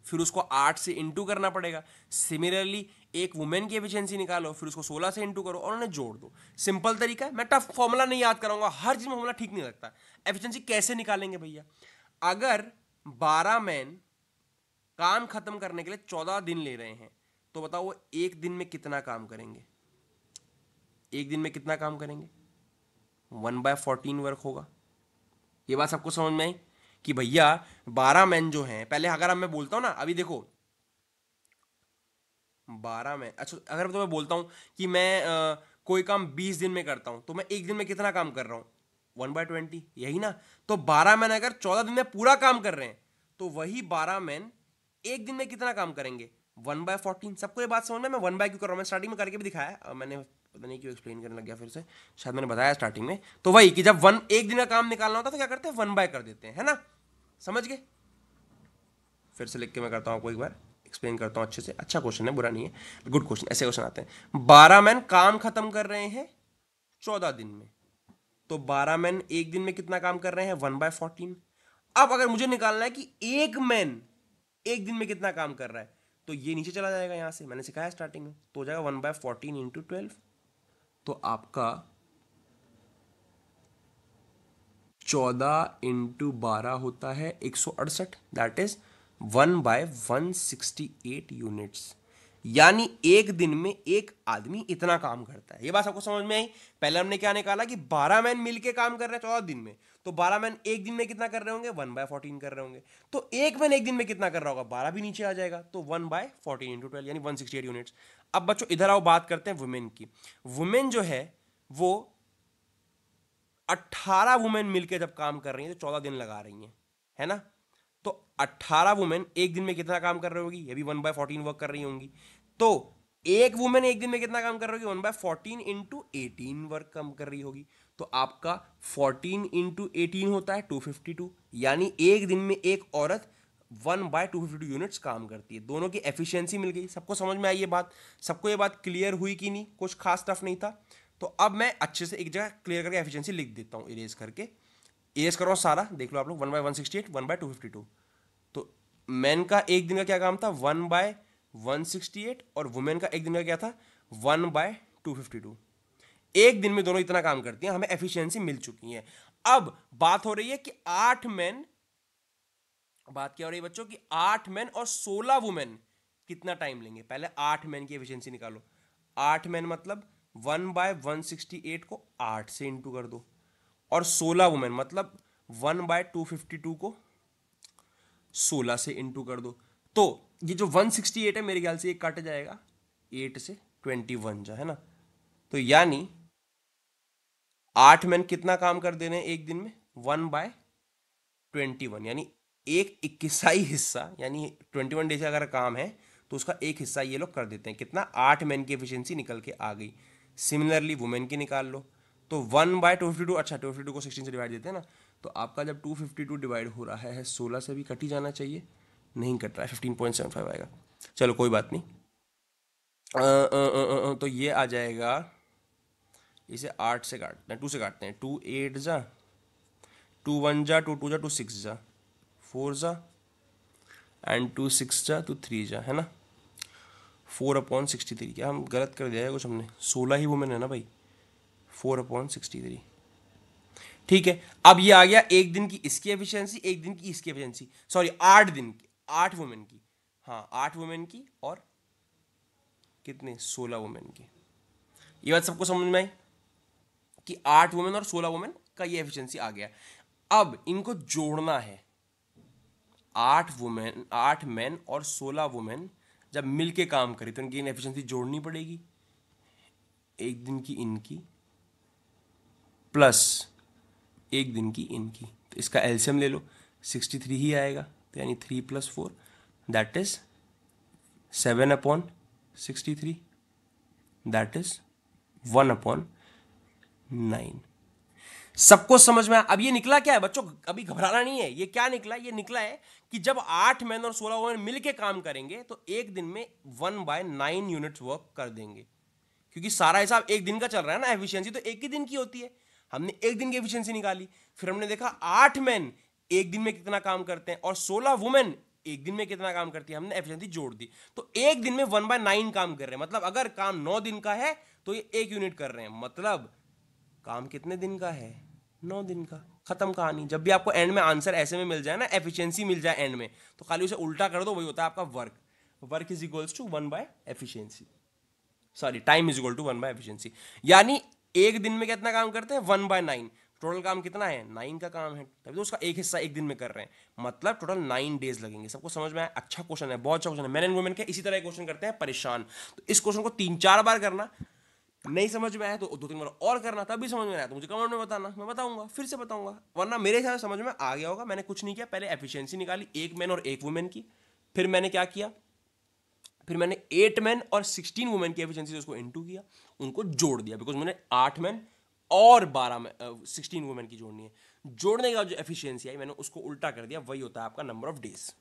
फिर उसको 8 से इंटू करना पड़ेगा। सिमिलरली एक वुमेन की एफिशिएंसी निकालो, फिर उसको 16 से इंटू करो और उन्हें जोड़ दो। सिंपल तरीका है, मैं टफ फॉर्मूला नहीं याद कराऊंगा, हर चीज में फॉर्मूला ठीक नहीं लगता। एफिशिएंसी कैसे निकालेंगे भैया, अगर 12 मैन काम खत्म करने के लिए 14 दिन ले रहे हैं तो बताओ वो एक दिन में कितना काम करेंगे, एक दिन में कितना काम करेंगे, 1/14 वर्क होगा। ये बात सबको समझ में आई कि भैया 12 मैन जो हैं, पहले अगर मैं बोलता हूं ना, अभी देखो 12 मैन, अच्छा अगर तो मैं बोलता हूं कि मैं कोई काम 20 दिन में करता हूं तो मैं एक दिन में कितना काम कर रहा हूं, 1/20, यही ना। तो 12 मैन अगर 14 दिन में पूरा काम कर रहे हैं तो वही 12 मैन एक दिन में कितना काम करेंगे, 1/14। सबको ये बात समझ में, मैं 1 क्यों कर रहा हूं, मैं स्टार्टिंग में करके भी दिखाया, मैंने पता नहीं क्यों एक्सप्लेन करने लग गया फिर से, शायद मैंने बताया स्टार्टिंग में। तो वही कि जब एक दिन का काम निकालना होता है तो क्या करते हैं, 1 कर देते हैं, है ना। समझ गए? फिर से लिख के मैं करता हूं आपको एक बार एक्सप्लेन करता हूं अच्छे से। अच्छा क्वेश्चन है, बुरा नहीं है, गुड क्वेश्चन। ऐसे क्वेश्चन आते हैं, 12 मैन काम खत्म कर रहे हैं 14 दिन में, तो 12 मैन एक दिन में कितना काम कर रहे हैं, 1/14। अब अगर मुझे निकालना है कि एक मैन एक दिन में कितना काम कर रहा है, तो ये नीचे चला जाएगा यहां से, मैंने सिखाया स्टार्टिंग में, तो हो जाएगा 1/14 इंटू 12। तो आपका 14 इंटू 12 होता है 168, दैट इज 1/168 यूनिट्स। यानी एक दिन में एक आदमी इतना काम करता है। ये बात सबको समझ में आई? पहले हमने क्या निकाला कि 12 मैन मिलके काम कर रहे हैं 14 दिन में, तो 12 मैन एक दिन में कितना कर रहे होंगे, 1/14 कर रहे होंगे। तो एक मैन एक दिन में कितना कर रहा होगा, 12 भी नीचे आ जाएगा, तो 1/14 इंटू 12 यानी 168 यूनिट्स। अब बच्चों इधर आओ, बात करते हैं वुमेन की। वुमेन जो है वो 18 वुमेन मिलकर जब काम कर रही हैं तो 14 दिन लगा रही हैं, है ना। तो 18 वुमेन एक दिन में कितना काम कर रही होगी, ये भी 1/14 वर्क कर रही होंगी। तो एक वुमेन एक दिन में कितना काम कर रही होगी, 1/14 इंटू 18 वर्क काम कर रही होगी। तो आपका 14 इंटू 18 होता है 252, यानी एक दिन में एक औरत 1/252 यूनिट्स काम करती है। दोनों की एफिशिएंसी मिल गई। सबको समझ में आई ये बात? सबको ये बात क्लियर हुई कि नहीं? कुछ खास टफ नहीं था। तो अब मैं अच्छे से एक जगह क्लियर करके एफिशिएंसी लिख देता हूँ, इरेज करके। इरेज कर रहा हूँ सारा, देख लो आप लोग। 1/168, 1/252। तो मैन का एक दिन का क्या काम था, 1/168, और वुमेन का एक दिन का क्या था, 1/252। एक दिन में दोनों इतना काम करती हैं, हमें एफिशिएंसी मिल चुकी है। अब बात हो रही है कि 8 मैन, बात क्या हो रही है बच्चों कि 8 मैन और 16 वुमेन कितना टाइम लेंगे। पहले 8 मैन की एफिशिएंसी निकालो। 8 मैन मतलब 1/168 को 8 से इंटू कर दो, और 16 वुमेन मतलब 1/252 को 16 से इंटू कर दो। तो ये जो 168 है मेरे ख्याल से एक काट जाएगा, 8 से 21 जा, है ना। तो यानी 8 मैन कितना काम कर दे रहे हैं एक दिन में, 1/21, यानी एक 21वां हिस्सा, यानी 21 डेज का अगर काम है तो उसका एक हिस्सा ये लोग कर देते हैं। कितना, 8 मैन की एफिशिएंसी निकल के आ गई। सिमिलरली वुमेन की निकाल लो, तो 1/252, अच्छा 252 को 16 से डिवाइड देते हैं ना, तो आपका जब 252 डिवाइड हो रहा है 16 से भी कट ही जाना चाहिए, नहीं कट रहा है, 15.75 आएगा। चलो कोई बात नहीं। तो ये आ जाएगा, इसे 8 से काटते हैं, 2 से काटते हैं, 2 8 जा, 2 1 जा, 2 2 जा, 2 6 जा, 4 जा, एंड 2 6 जा, 2 3 जा, है ना। 4/63, क्या हम गलत कर दिया है कुछ हमने, 16 ही वुमेन है ना भाई, 4/63। ठीक है, अब ये आ गया एक दिन की इसकी एफिशिएंसी, एक दिन की इसकी एफिशिएंसी, सॉरी 8 दिन की, 8 वुमेन की, हाँ 8 वुमेन की, और कितने, 16 वुमेन की। ये बात सबको समझ में आई कि 8 वुमेन और 16 वुमेन का ये एफिशिएंसी आ गया। अब इनको जोड़ना है, 8 वुमेन, 8 मैन और 16 वुमेन जब मिलके काम करें तो इनकी एफिशिएंसी जोड़नी पड़ेगी, एक दिन की इनकी प्लस एक दिन की इनकी। तो इसका एलसीएम ले लो, 63 ही आएगा, तो यानी 3 + 4 दैट इज 7/63, दैट इज 1/9। सबको समझ में आया? अब ये निकला क्या है बच्चों, अभी घबराना नहीं है। ये क्या निकला, ये निकला है कि जब 8 मैन और 16 वुमेन मिलके काम करेंगे तो एक दिन में 1/9 यूनिट्स वर्क कर देंगे, क्योंकि सारा हिसाब एक दिन का चल रहा है ना, एफिशिएंसी तो एक ही दिन की होती है। हमने एक दिन की एफिशिएंसी निकाली, फिर हमने देखा 8 मैन एक दिन में कितना काम करते हैं और 16 वुमेन एक दिन में कितना काम करती है, हमने एफिशिएंसी जोड़ दी, तो एक दिन में 1/9 काम कर रहे हैं। मतलब अगर काम 9 दिन का है तो ये 1 यूनिट कर रहे हैं, मतलब काम कितने दिन का है, 9 दिन का। खत्म कहानी। जब भी आपको एंड में आंसर ऐसे में मिल जाए ना, एफिशिएंसी मिल जाए एंड में, तो खाली उसे उल्टा कर दो, वही होता है आपका work. Work is equals to 1/एफिशिएंसी, sorry time is equal to 1/एफिशिएंसी। यानी एक दिन में कितना काम करते हैं, 1/9। टोटल काम कितना है, 9 का काम है, तभी तो उसका एक हिस्सा एक दिन में कर रहे हैं, मतलब टोटल 9 डेज लगेंगे। सबको समझ में आया? अच्छा क्वेश्चन है, बहुत अच्छा क्वेश्चन है। मैन एंड वुमेन के इसी तरह क्वेश्चन करते हैं परेशान। तो इस क्वेश्चन को 3-4 बार करना, नहीं समझ में आया तो 2-3 बार और करना, तब भी समझ में आया तो मुझे कमेंट में बताना, मैं बताऊंगा, फिर से बताऊंगा। वरना मेरे हिसाब से समझ में आ गया होगा। मैंने कुछ नहीं किया, पहले एफिशिएंसी निकाली एक मैन और एक वुमेन की, फिर मैंने क्या किया, फिर मैंने 8 मैन और 16 वुमेन की एफिशिएंसी उसको इनटू किया, उनको जोड़ दिया, बिकॉज मैंने 8 मैन और 16 वुमेन की जोड़नी है। जोड़ने का जो एफिशिएंसी आई मैंने उसको उल्टा कर दिया, वही होता है आपका नंबर ऑफ डेज। इस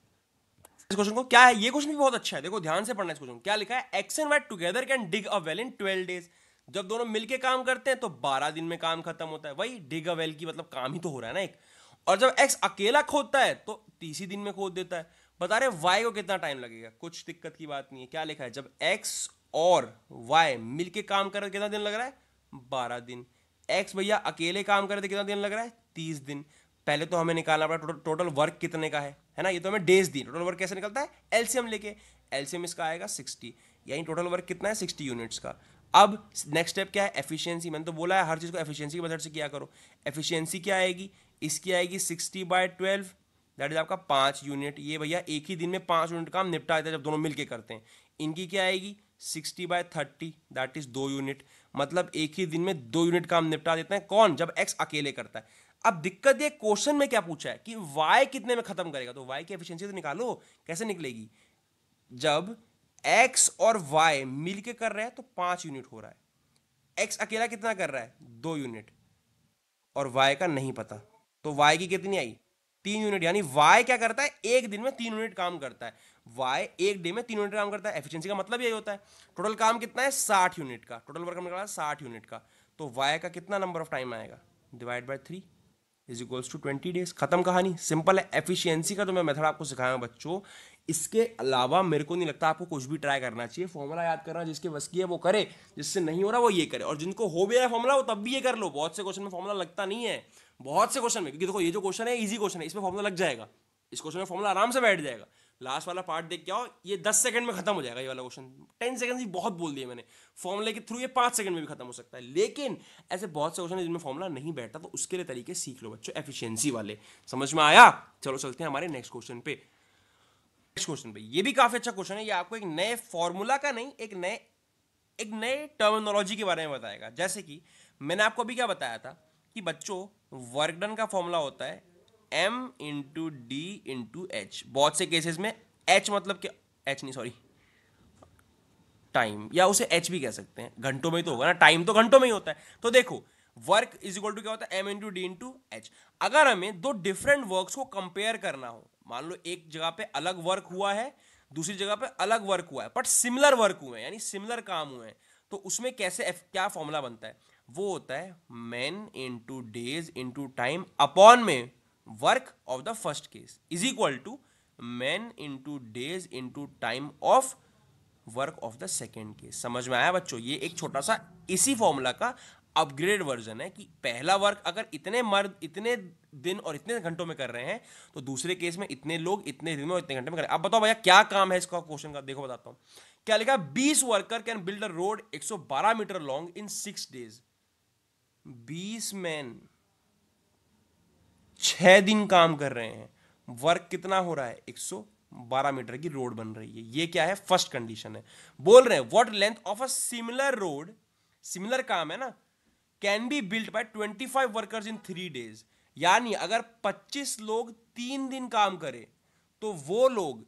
क्वेश्चन को क्या है, ये क्वेश्चन भी बहुत अच्छा है, देखो ध्यान से पढ़ना। इस क्वेश्चन क्या लिखा है, X and Y together can dig a well in 12 days. जब दोनों मिलके काम करते हैं तो 12 दिन में काम खत्म होता है। वही डिग अ वेल की मतलब काम ही तो हो रहा है ना एक। और जब एक्स अकेला खोदता है तो 30 ही दिन में खोद देता है। बता रहे वाई को कितना टाइम लगेगा, कुछ दिक्कत की बात नहीं है। क्या लिखा है, जब एक्स और वाई मिलके काम कर रहे कितना दिन लग रहा है, 12 दिन। एक्स भैया अकेले काम कर रहे थे, कितना दिन लग रहा है, 30 दिन। पहले तो हमें निकालना पड़ा टोटल वर्क कितने का है ना। ये तो हमें डेज दी, टोटल वर्क कैसे निकलता है, एलसीएम लेके। एलसीएम इसका आएगा 60, यानी टोटल वर्क कितना है 60 यूनिट्स का। अब नेक्स्ट स्टेप क्या है, एफिशिएंसी। मैंने तो बोला है हर चीज को एफिशिएंसी की मेथड से किया करो। एफिशिएंसी क्या आएगी, इसकी आएगी 60/12, दैट इज आपका 5 यूनिट। ये भैया एक ही दिन में 5 यूनिट काम निपटा देता है जब दोनों मिलके करते हैं। इनकी क्या आएगी 60/30, दैट इज 2 यूनिट। मतलब एक ही दिन में 2 यूनिट काम निपटा देते हैं, कौन, जब एक्स अकेले करता है। अब दिक्कत ये क्वेश्चन में क्या पूछा है कि वाई कितने में खत्म करेगा, तो वाई की एफिशिएंसी तो निकालो, कैसे निकलेगी, जब एक्स और वाई मिलके कर रहे हैं तो 5 यूनिट हो रहा है। एक्स अकेला कितना कर रहा है, 2 यूनिट, और वाई का नहीं पता, तो वाई की कितनी आई, 3 यूनिट। यानी वाई क्या करता है, एक दिन में 3 यूनिट काम करता है। वाई एक डे में 3 यूनिट काम करता है। एफिशिएंसी का मतलब यही होता है। टोटल काम कितना है 60 यूनिट का, टोटल वर्क निकला 60 यूनिट का। तो वाई का कितना नंबर ऑफ टाइम आएगा, divide by 3 is equals to 20 days. खत्म कहानी, सिंपल है। एफिशिएंसी का तो मैं मेथड आपको सिखाया हूं बच्चों, इसके अलावा मेरे को नहीं लगता आपको कुछ भी ट्राई करना चाहिए। फॉर्मूला याद करना जिसके बस की है वो करे, जिससे नहीं हो रहा वो ये करे, और जिनको हो भी है फॉर्मूला वो तब भी ये कर लो। बहुत से क्वेश्चन में फॉर्मूला लगता नहीं है, बहुत से क्वेश्चन में, क्योंकि देखो ये जो क्वेश्चन है इजी क्वेश्चन है, इसमें फॉर्मूला लग जाएगा। इस क्वेश्चन में फॉर्मूला आराम से बैठ जाएगा। लास्ट वाला पार्ट देख के आओ, ये 10 सेकंड में खत्म हो जाएगा ये वाला क्वेश्चन। 10 सेकंड ही बहुत बोल दिए मैंने, फॉर्मूले के थ्रू ये 5 सेकंड में भी खत्म हो सकता है। लेकिन ऐसे बहुत से क्वेश्चन है जिनमें फॉर्मूला नहीं बैठता, तो उसके लिए तरीके सीख लो बच्चों, एफिशिएंसी वाले। समझ में आया, चलो चलते हैं हमारे नेक्स्ट क्वेश्चन पे। नेक्स्ट क्वेश्चन पे ये भी काफी अच्छा क्वेश्चन है। ये आपको एक नए फॉर्मूला का नहीं, एक नए टर्मिनोलॉजी के बारे में बताएगा। जैसे कि मैंने आपको अभी क्या बताया था कि बच्चों वर्क डन का फॉर्मूला होता है m into D into H. बहुत से केसेस में h मतलब क्या, h नहीं सॉरी टाइम, या उसे h भी कह सकते हैं, घंटों में ही तो होगा ना, टाइम तो घंटों में ही होता है। तो देखो वर्क इज इक्वल टू क्या होता है, m into D into H. अगर हमें दो डिफरेंट वर्क्स को कंपेयर करना हो, मान लो एक जगह पे अलग वर्क हुआ है, दूसरी जगह पे अलग वर्क हुआ है, बट सिमिलर वर्क हुए हैं, यानी सिमिलर काम हुए हैं, तो उसमें कैसे क्या फॉर्मूला बनता है, वो होता है man into days into time upon में work of the first case is equal to man into days into time of work of the second case. समझ में आया बच्चों, ये एक छोटा सा इसी फॉर्मूला का अपग्रेड वर्जन है कि पहला वर्क अगर इतने मर्द इतने दिन और इतने घंटों में कर रहे हैं, तो दूसरे केस में इतने लोग इतने दिन में और इतने घंटे में कर रहे हैं। अब बताओ भैया क्या काम है इसका, क्वेश्चन का देखो बताता हूं क्या लिखा। 20 worker can build a road 112 metre long in 6 days. 20 man 6 दिन काम कर रहे हैं, वर्क कितना हो रहा है, 112 मीटर की रोड बन रही है। ये क्या है, फर्स्ट कंडीशन है। बोल रहे हैं what length of a similar road, similar काम है ना, can be built by 25 workers in 3 days. यानी अगर 25 लोग 3 दिन काम करें तो वो लोग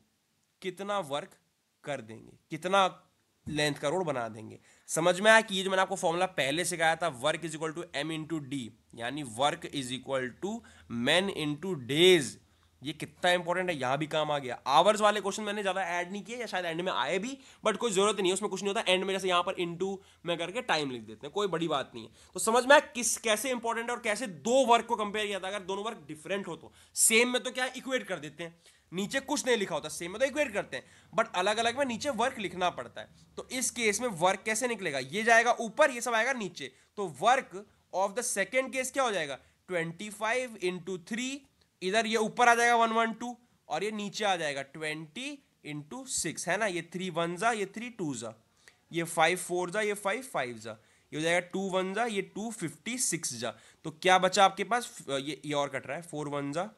कितना वर्क कर देंगे, कितना लेंथ का रोड बना देंगे। समझ में आया कि ये जो मैंने आपको फॉर्मूला पहले से कहा था, work is equal to M into D, यानी work is equal to man into days, ये कितना इंपॉर्टेंट है, यहां भी काम आ गया। आवर्स वाले क्वेश्चन मैंने ज्यादा ऐड नहीं किए, या शायद एंड में आए भी, बट कोई जरूरत नहीं है, उसमें कुछ नहीं होता। एंड में जैसे यहां पर इंटू में करके टाइम लिख देते हैं, कोई बड़ी बात नहीं है। तो समझ में आया किस कैसे इंपॉर्टेंट है और कैसे दो वर्क को कंपेयर किया था। अगर दोनों वर्क डिफरेंट हो तो सेम में तो क्या इक्वेट कर देते हैं, नीचे कुछ नहीं लिखा होता, सेम में तो इक्वेट करते हैं, बट अलग अलग में नीचे वर्क लिखना पड़ता है। तो इस केस में वर्क कैसे निकलेगा, ये जाएगा ऊपर, ये सब आएगा नीचे। तो work of the second case क्या हो जाएगा, 25 इंटू 3, इधर ये ऊपर आ जाएगा 112, और ये नीचे आ जाएगा 20 इंटू 6, है ना। ये 3 1 जा, ये 3 2 जा, ये 5 4 जा, ये 5 5 जा, ये हो जाएगा 2 1 जा, ये 2 56 जा। तो क्या बचा आपके पास, ये और कट रहा है, 4 1 जा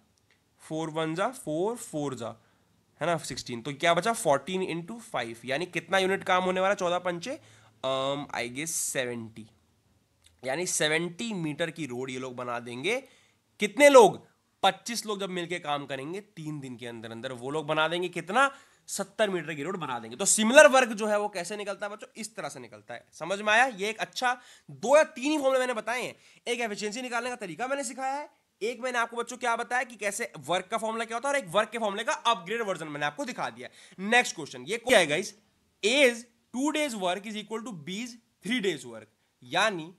4 1 जा 4 4 जा, है ना 16। तो क्या बचा 14 इंटू 5, यानी कितना यूनिट काम होने वाला, 14 पंचे आई गेस 70, यानी 70 मीटर की रोड ये लोग बना देंगे। कितने लोग, 25 लोग जब मिलके काम करेंगे 3 दिन के अंदर अंदर, वो लोग बना देंगे कितना, 70 मीटर की रोड बना देंगे। तो सिमिलर वर्क जो है वो कैसे निकलता है बच्चों, इस तरह से निकलता है। समझ में आया, ये एक अच्छा 2 या 3 ही फॉर्मूले मैंने बताए हैं। एक एफिशिएंसी निकालने का तरीका मैंने सिखाया है, एक मैंने आपको बच्चों क्या बताया कि कैसे वर्क का फॉर्मूला क्या होता है, और एक वर्क के फॉर्मूले का अपग्रेड वर्जन मैंने आपको दिखा दिया। नेक्स्ट क्वेश्चन ये क्या है guys, A's 2 days work is equal to B's 3 days work. यानी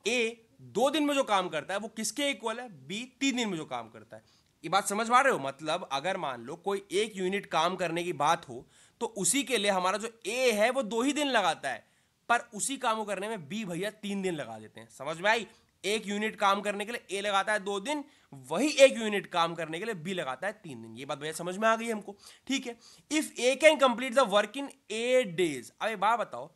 ए 2 दिन में जो काम करता है वो किसके इक्वल है, बी 3 दिन में जो काम करता है। ये बात समझ पा रहे हो? मतलब अगर मान लो कोई 1 यूनिट काम करने की बात हो तो उसी के लिए हमारा जो ए है वो 2 ही दिन लगाता है, पर उसी काम को करने में बी भैया 3 दिन लगा देते हैं। समझ में आई? 1 यूनिट काम करने के लिए ए लगाता है 2 दिन, वही 1 यूनिट काम करने के लिए बी लगाता है 3 दिन। ये बात भैया समझ में आ गई हमको, ठीक है। If A can complete the work in 8 days, अब एक बात बताओ,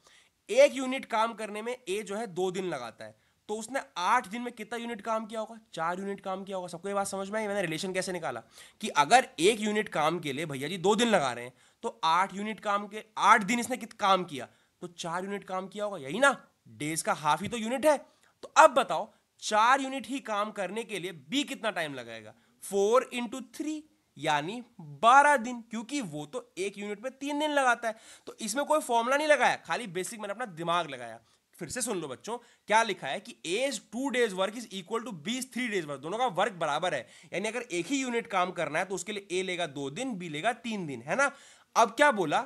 1 यूनिट काम करने में ए जो है 2 दिन लगाता है, तो उसने 8 दिन में कितना यूनिट काम किया होगा, 4 यूनिट काम किया होगा। सबको ये बात समझ में आई? मैंने रिलेशन कैसे निकाला कि अगर 1 यूनिट काम के लिए भैया जी 2 दिन लगा रहे हैं, तो 8 यूनिट काम के 8 दिन इसने कितना काम किया, तो 4 यूनिट काम किया होगा, यही ना, डेज का हाफ ही तो यूनिट है। तो अब बताओ 4 यूनिट ही काम करने के लिए बी कितना टाइम लगाएगा, 4 इंटू 3 यानी 12 दिन, क्योंकि वो तो 1 यूनिट में 3 दिन लगाता है। तो इसमें कोई फॉर्मूला नहीं लगाया, खाली बेसिक मैंने अपना दिमाग लगाया। फिर से सुन लो बच्चों, क्या लिखा है कि A's 2 days work is equal to B 3 days work, दोनों का वर्क बराबर है। यानी अगर एक ही यूनिट काम करना है तो उसके लिए ए लेगा 2 दिन, बी लेगा 3 दिन, है ना। अब क्या बोला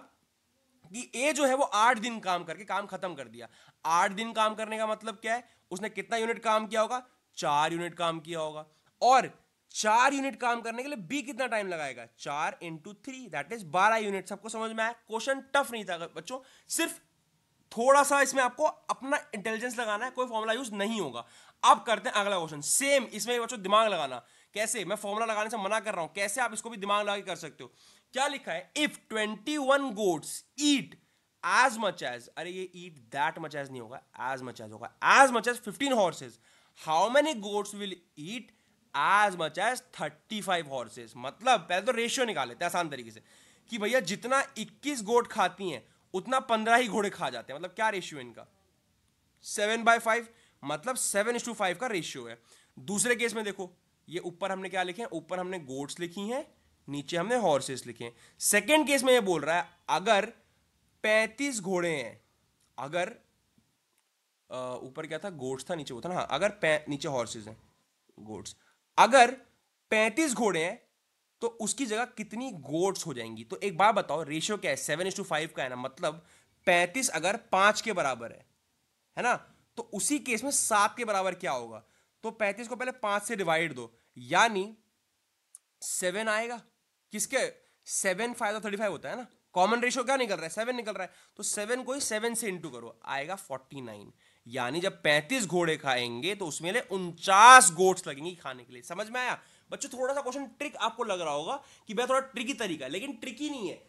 कि ए जो है वो 8 दिन काम करके काम खत्म कर दिया। 8 दिन काम करने का मतलब क्या है, उसने कितना यूनिट काम किया होगा, 4 यूनिट काम किया होगा। और 4 यूनिट काम करने के लिए बी कितना टाइम लगाएगा, 4 इंटू 3 दैट इज 12 यूनिट। सबको समझ में आया? क्वेश्चन टफ नहीं था बच्चों, सिर्फ थोड़ा सा इसमें आपको अपना इंटेलिजेंस लगाना है, कोई फॉर्मूला यूज नहीं होगा। अब करते हैं अगला क्वेश्चन, सेम इसमें बच्चों दिमाग लगाना। कैसे? मैं फॉर्मूला लगाने से मना कर रहा हूं, कैसे आप इसको भी दिमाग लगा के कर सकते हो। क्या लिखा है, if 21 goats eat as much as, अरे ये ईट दैट मच एज नहीं होगा, एज मच एज होगा, as much as 15 horses, how many goats will eat as much as 35 horses. मतलब पहले तो रेशियो निकाले थे आसान तरीके से कि भैया जितना 21 गोट खाती हैं उतना 15 ही घोड़े खा जाते हैं। मतलब क्या रेशियो है इनका, 7/5, मतलब 7:5 का रेशियो है। दूसरे केस में देखो, ये ऊपर हमने क्या लिखे हैं, ऊपर हमने गोट्स लिखी हैं, नीचे हमने हॉर्सेस लिखे हैं। सेकेंड केस में ये बोल रहा है अगर 35 घोड़े हैं, अगर ऊपर क्या था, गोट्स था, नीचे वो था ना, हाँ, अगर नीचे हॉर्सेस हैं, गोट्स, अगर 35 घोड़े हैं तो उसकी जगह कितनी गोट्स हो जाएंगी। तो एक बात बताओ, रेशियो क्या है, 7:5 का है ना, मतलब 35 अगर 5 के बराबर है ना, तो उसी केस में 7 के बराबर क्या होगा, तो 35 को पहले 5 से डिवाइड दो, यानी 7 आएगा। किसके, 7 5 35 होता है ना, कॉमन रेशियो क्या निकल रहा है, 7 निकल रहा है, तो 7 को ही 7 से इंटू करो, आएगा 49। यानी जब 35 घोड़े खाएंगे तो उसमें 49 गोट्स लगेंगी खाने के लिए। समझ में आया बच्चों? थोड़ा सा क्वेश्चन ट्रिक आपको लग रहा होगा कि भाई थोड़ा ट्रिकी तरीका है, लेकिन ट्रिकी नहीं है,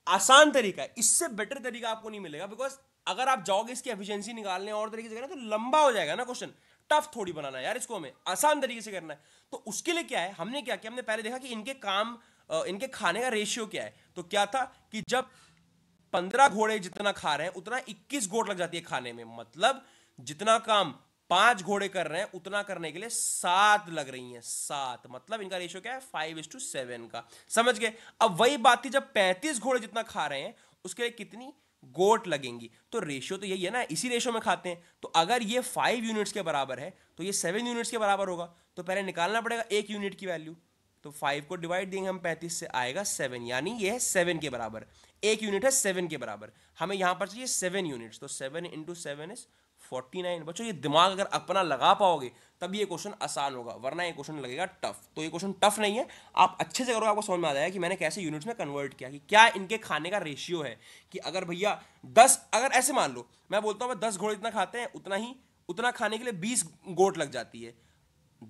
आसान तरीका है। इससे बेटर तरीका आपको नहीं मिलेगा, बिकॉज अगर आप जाओगे इसकी एफिशिएंसी निकालने और तरीके से करना तो लंबा हो जाएगा ना क्वेश्चन, टफ थोड़ी बनाना है यार इसको, हमें आसान तरीके से करना है। तो उसके लिए क्या है, हमने क्या किया, हमने पहले देखा कि इनके खाने का रेशियो क्या है। तो क्या था कि जब 15 घोड़े जितना खा रहे हैं उतना 21 गोट लग जाती है खाने में, मतलब जितना काम 5 घोड़े कर रहे हैं उतना करने के लिए 7 लग रही हैं, 7, मतलब इनका रेशियो क्या है, 5:7 का। समझ गए? अब वही बात थी, जब 35 घोड़े जितना खा रहे हैं उसके लिए कितनी गोट लगेंगी, तो रेशियो तो यही है ना, इसी रेशियो में खाते हैं। तो अगर ये 5 यूनिट्स के बराबर है तो ये 7 यूनिट्स के बराबर होगा, तो पहले निकालना पड़ेगा 1 यूनिट की वैल्यू। तो 5 को डिवाइड देंगे हम 35 से, आएगा 7, यानी ये है 7 के बराबर। 1 यूनिट है 7 के बराबर, हमें यहां पर चाहिए 7 यूनिट्स, तो 7 इंटू 7 इज 49। बच्चों ये दिमाग अगर अपना लगा पाओगे तब ये क्वेश्चन आसान होगा, वरना ये क्वेश्चन लगेगा टफ। तो ये क्वेश्चन टफ नहीं है, आप अच्छे से करोगे आपको समझ में आ जाएगा कि मैंने कैसे यूनिट्स में कन्वर्ट किया, कि क्या इनके खाने का रेशियो है। कि अगर भैया 10, अगर ऐसे मान लो मैं बोलता हूँ 10 घोड़े जितना खाते हैं उतना खाने के लिए 20 गोट लग जाती है।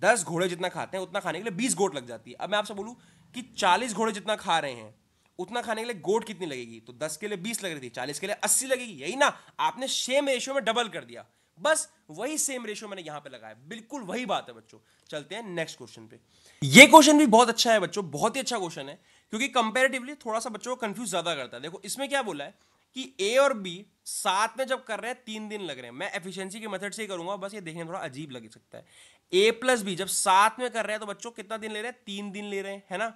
10 घोड़े जितना खाते हैं उतना खाने के लिए 20 गोट लग जाती है। अब मैं आपसे बोलूं कि 40 घोड़े जितना खा रहे हैं उतना खाने के लिए गोट कितनी लगेगी, तो 10 के लिए 20 लग रही थी, 40 के लिए 80 लगेगी, यही ना। आपने सेम रेशियो में डबल कर दिया, बस वही सेम रेशियो मैंने यहां पे लगाया, बिल्कुल वही बात है बच्चों। चलते हैं नेक्स्ट क्वेश्चन पे। ये क्वेश्चन भी बहुत अच्छा है बच्चों, बहुत ही अच्छा क्वेश्चन है, क्योंकि कंपैरेटिवली थोड़ा सा बच्चों को कंफ्यूज ज्यादा करता है। देखो इसमें क्या बोला है कि ए और बी साथ में जब कर रहे हैं 3 दिन लग रहे हैं। मैं एफिशिएंसी के मेथड से ही करूंगा, बस ये देखने में थोड़ा अजीब लग सकता है। ए प्लस बी जब साथ में कर रहे हैं तो बच्चों कितना दिन ले रहे हैं, 3 दिन ले रहे हैं, है ना।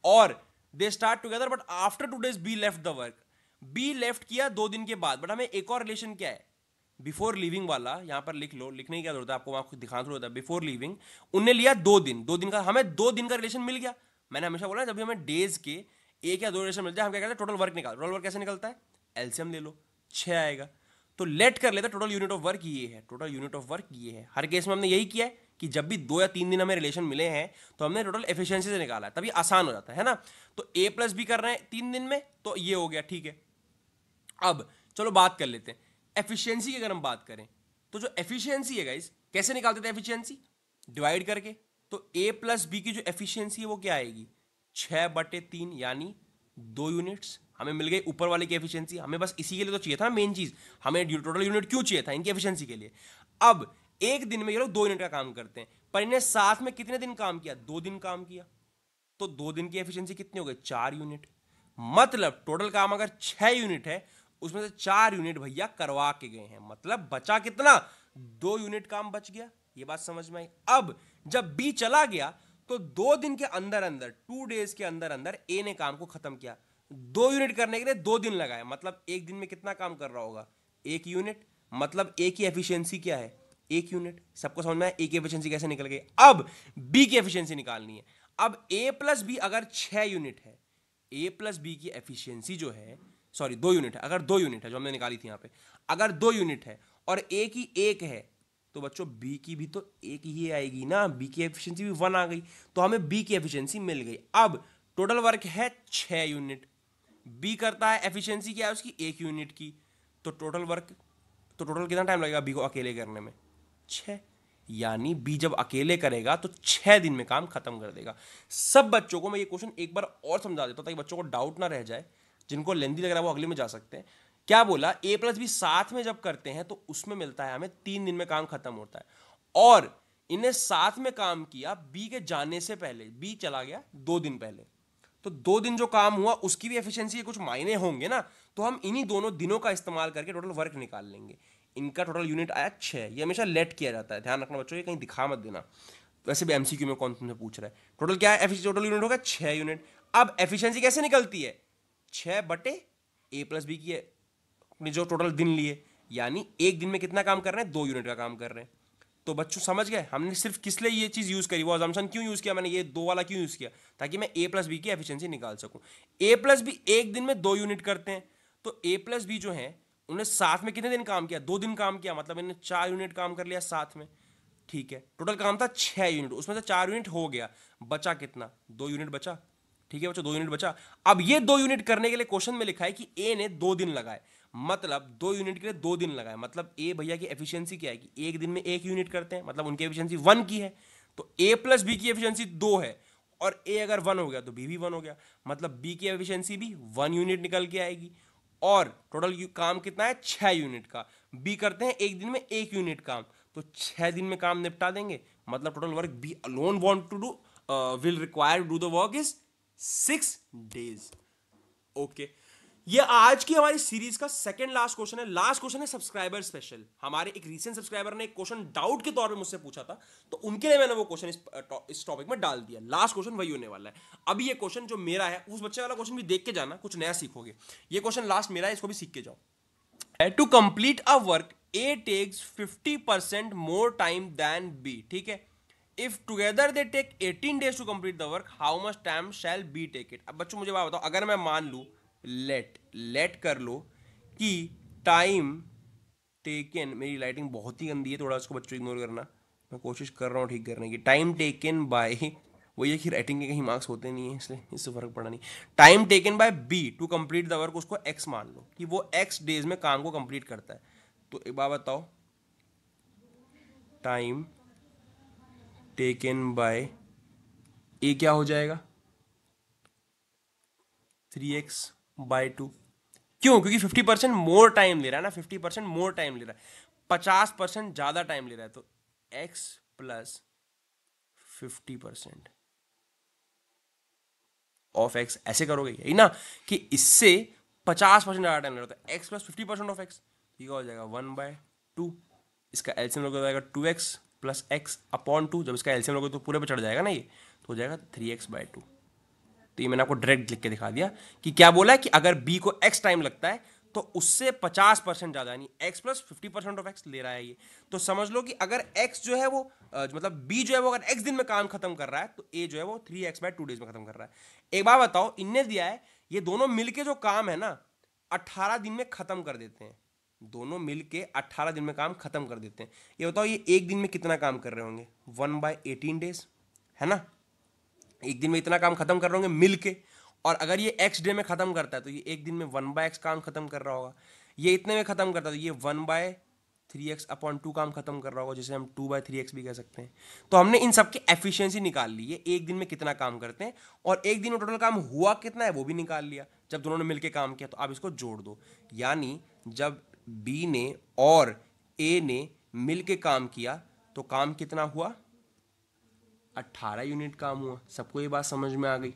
और they start together but after 2 days be left the work, be left किया 2 दिन के बाद, बट हमें एक और रिलेशन क्या है, बिफोर लिविंग वाला, यहां पर लिख लो, लिखने की क्या जरूरत है आपको, आपको दिखाना थोड़ा होता है। बिफोर लिविंग उनने लिया 2 दिन, 2 दिन का, हमें 2 दिन का रिलेशन मिल गया। मैंने हमेशा बोला जब भी हमें डेज के 1 या 2 रिलेशन मिल जाए हम क्या कहते हैं, टोटल वर्क निकाल। टोटल वर्क कैसे निकलता है, एलसीएम ले लो, 6 आएगा। तो लेट कर लेते टोटल यूनिट ऑफ वर्क ये है, टोटल यूनिट ऑफ वर्क ये है। हर केस में हमने यही किया है कि जब भी 2 या 3 दिन हमें रिलेशन मिले हैं तो हमने टोटल एफिशिएंसी से निकाला है, तभी आसान हो जाता है ना। तो ए प्लस बी कर रहे हैं 3 दिन में, तो ये हो गया, ठीक है। अब चलो बात कर लेते हैं एफिशिएंसी की। अगर हम बात करें तो जो एफिशिएंसी है गाइस, कैसे निकालते थे एफिशिएंसी? डिवाइड करके। तो ए प्लस बी की जो एफिशिएंसी है वो क्या आएगी? 6/3 यानी 2 यूनिट्स। हमें मिल गई ऊपर वाले की एफिशिएंसी। हमें बस इसी के लिए तो चाहिए था मेन चीज, हमें टोटल यूनिट क्यों चाहिए था? इनकी एफिशिएंसी के लिए। अब एक दिन में ये लोग 2 यूनिट का काम करते हैं, पर इन्हें साथ में कितने दिन काम किया? 2 दिन काम किया। तो 2 दिन की एफिशिएंसी कितनी हो गई? 4 यूनिट। मतलब टोटल काम अगर 6 यूनिट है, उसमें से 4 यूनिट भैया करवा के गए हैं, मतलब बचा कितना? 2 यूनिट काम बच गया। ये बात समझ में आई? अब जब बी चला गया तो 2 दिन के अंदर अंदर, 2 डेज के अंदर अंदर ए ने काम को खत्म किया। 2 यूनिट करने के लिए 2 दिन लगाए, मतलब एक दिन में कितना काम कर रहा होगा? 1 यूनिट। मतलब ए की एफिशिएंसी क्या है? 1 यूनिट। सबको समझ में आया ए की एफिशिएंसी कैसे निकल गई? अब बी की एफिशिएंसी निकालनी है। अब ए प्लस बी अगर 6 यूनिट है, ए प्लस बी की एफिशिएंसी जो है, सॉरी 2 यूनिट है, अगर 2 यूनिट है जो हमने निकाली थी यहां पे, अगर 2 यूनिट है और ए की 1 है, तो बच्चों बी की भी तो 1 ही आएगी ना। बी की एफिशिएंसी भी 1 आ गई, तो हमें बी की एफिशिएंसी मिल गई। अब टोटल वर्क है 6 यूनिट, बी करता है एफिशिएंसी क्या है उसकी? 1 यूनिट की। तो टोटल वर्क, तो टोटल कितना टाइम लगेगा बी को अकेले करने में? 6। यानी बी जब अकेले करेगा तो 6 दिन में काम खत्म कर देगा। सब बच्चों को मैं ये क्वेश्चन एक बार और समझा देता हूं ताकि बच्चों को डाउट ना रह जाए। जिनको लेंथी लग रहा है वो अगले में जा सकते हैं। क्या बोला? ए प्लस बी साथ में जब करते हैं तो उसमें मिलता है हमें 3 दिन में काम खत्म होता है। और इन्हें साथ में काम किया बी के जाने से पहले, बी चला गया 2 दिन पहले, तो 2 दिन जो काम हुआ उसकी भी एफिशिएंसी के कुछ मायने होंगे ना। तो हम इन्हीं दोनों दिनों का इस्तेमाल करके टोटल वर्क निकाल लेंगे। इनका टोटल यूनिट आया 6। ये हमेशा लेट किया जाता है, ध्यान रखना बच्चों, ये कहीं दिखा मत देना। वैसे भी एमसीक्यू में कौन तुमसे पूछ रहा है? टोटल क्या है? टोटल यूनिट होगा 6 यूनिट। अब एफिशिएंसी कैसे निकलती है? 6/ए प्लस बी की है, अपने जो टोटल दिन लिए, यानी एक दिन में कितना काम कर रहे हैं? 2 यूनिट का काम कर रहे हैं। तो बच्चों समझ गए हमने सिर्फ किस लिए ये चीज यूज करी, वो अजम्पशन क्यों यूज किया मैंने, ये 2 वाला क्यों यूज किया? ताकि मैं ए प्लस बी की एफिशिएंसी निकाल सकूं। ए प्लस बी एक दिन में 2 यूनिट करते हैं, तो ए प्लस बी जो है उन्हें साथ में कितने दिन काम किया? 2 दिन काम किया, मतलब इन्हें 4 यूनिट काम कर लिया साथ में। ठीक है, टोटल काम था 6 यूनिट, उसमें से 4 यूनिट हो गया, बचा कितना? 2 यूनिट बचा। ठीक है बच्चों, 2 यूनिट बचा। अब ये 2 यूनिट करने के लिए क्वेश्चन में लिखा है कि ए ने 2 दिन लगाए, मतलब 2 यूनिट के लिए 2 दिन लगाए। मतलब ए भैया की एफिशिएंसी क्या है कि एक दिन में 1 यूनिट करते हैं, मतलब उनकी एफिशिएंसी 1 की है। तो ए प्लस बी की एफिशिएंसी 2 है, और ए अगर 1 हो गया तो बी भी 1 हो गया, मतलब बी की एफिशिएंसी भी 1 यूनिट निकल के आएगी। और टोटल काम कितना है? 6 यूनिट का। बी करते हैं एक दिन में 1 यूनिट काम, तो 6 दिन में काम निपटा देंगे। मतलब total work B alone want to do will require to do the work is 6 days. Okay, ये आज की हमारी सीरीज का सेकंड लास्ट क्वेश्चन है। लास्ट क्वेश्चन है सब्सक्राइबर स्पेशल। हमारे एक रीसेंट सब्सक्राइबर ने एक क्वेश्चन डाउट के तौर पे मुझसे पूछा था, तो उनके लिए मैंने वो क्वेश्चन इस टॉपिक में डाल दिया। लास्ट क्वेश्चन वही होने वाला है। अभी ये क्वेश्चन जो मेरा है, उस बच्चे वाला क्वेश्चन भी देख के जाना, कुछ नया सीखोगे। ये क्वेश्चन लास्ट मेरा है, इसको भी सीख के जाओ। To complete a work A takes 50% more time than B. ठीक है, if together they take 18 days to complete the work, how much time shall B take it. अब बच्चों मुझे बात बताओ, अगर मैं मान लूं, लेट कर लो कि टाइम टेकन, मेरी लाइटिंग बहुत ही गंदी है, थोड़ा उसको बच्चों इग्नोर करना, मैं कोशिश कर रहा हूँ ठीक करने की। टाइम टेकन बाय, वो ये कि राइटिंग के कहीं मार्क्स होते नहीं है, इसलिए इससे फर्क पड़ा नहीं। Time taken by B to complete the work, उसको एक्स मान लो कि वो एक्स डेज में काम को कंप्लीट करता है। तो एक बात बताओ, टाइम टेकन बाय ए क्या हो जाएगा? 3x/2। क्यों? क्योंकि 50% मोर टाइम ले रहा है ना, 50% मोर टाइम ले रहा है, 50% ज्यादा टाइम ले रहा है, तो x प्लस 50% ऑफ x। ऐसे करोगे यही ना कि इससे 50% ज्यादा टाइम ले रहा है, x प्लस 50% ऑफ x, ये हो जाएगा 1/2। इसका एलसीएम लोगे तो जाएगा 2x प्लस x अपॉन 2। जब इसका एलसीएम लोगे तो पूरे पे चढ़ जाएगा ना, ये तो हो जाएगा 3x/2। तो ये मैंने आपको डायरेक्ट लिख के दिखा दिया कि क्या बोला है कि अगर b को x टाइम लगता है तो उससे 50% ज्यादा, यानी x प्लस 50% ऑफ x ले रहा है ये। तो समझ लो कि अगर x जो है वो मतलब b जो है वो अगर x दिन में काम खत्म कर रहा है, तो a जो है वो 3x/2 डेज में खत्म कर रहा है। एक बात बताओ, इनने दिया है ये दोनों मिलके जो काम है ना 18 दिन में खत्म कर देते हैं। दोनों मिल के 18 दिन में काम खत्म कर देते हैं। ये बताओ ये एक दिन में कितना काम कर रहे होंगे? 1/18 डेज, है ना? एक दिन में इतना काम खत्म कर रहे होंगे मिल के। और अगर ये एक्स डे में खत्म करता है तो ये एक दिन में 1/x काम खत्म कर रहा होगा। ये इतने में खत्म करता है तो ये 1/3x/2 काम खत्म कर रहा होगा, जिसे हम 2/3x भी कह सकते हैं। तो हमने इन सब की एफिशिएंसी निकाल ली, ये एक दिन में कितना काम करते हैं और एक दिन में टोटल काम हुआ कितना है वो भी निकाल लिया जब दोनों ने मिलकर काम किया। तो अब इसको जोड़ दो, यानी जब बी ने और ए ने मिलकर काम किया तो काम कितना हुआ? 18 यूनिट काम हुआ। सबको ये बात समझ में आ गई?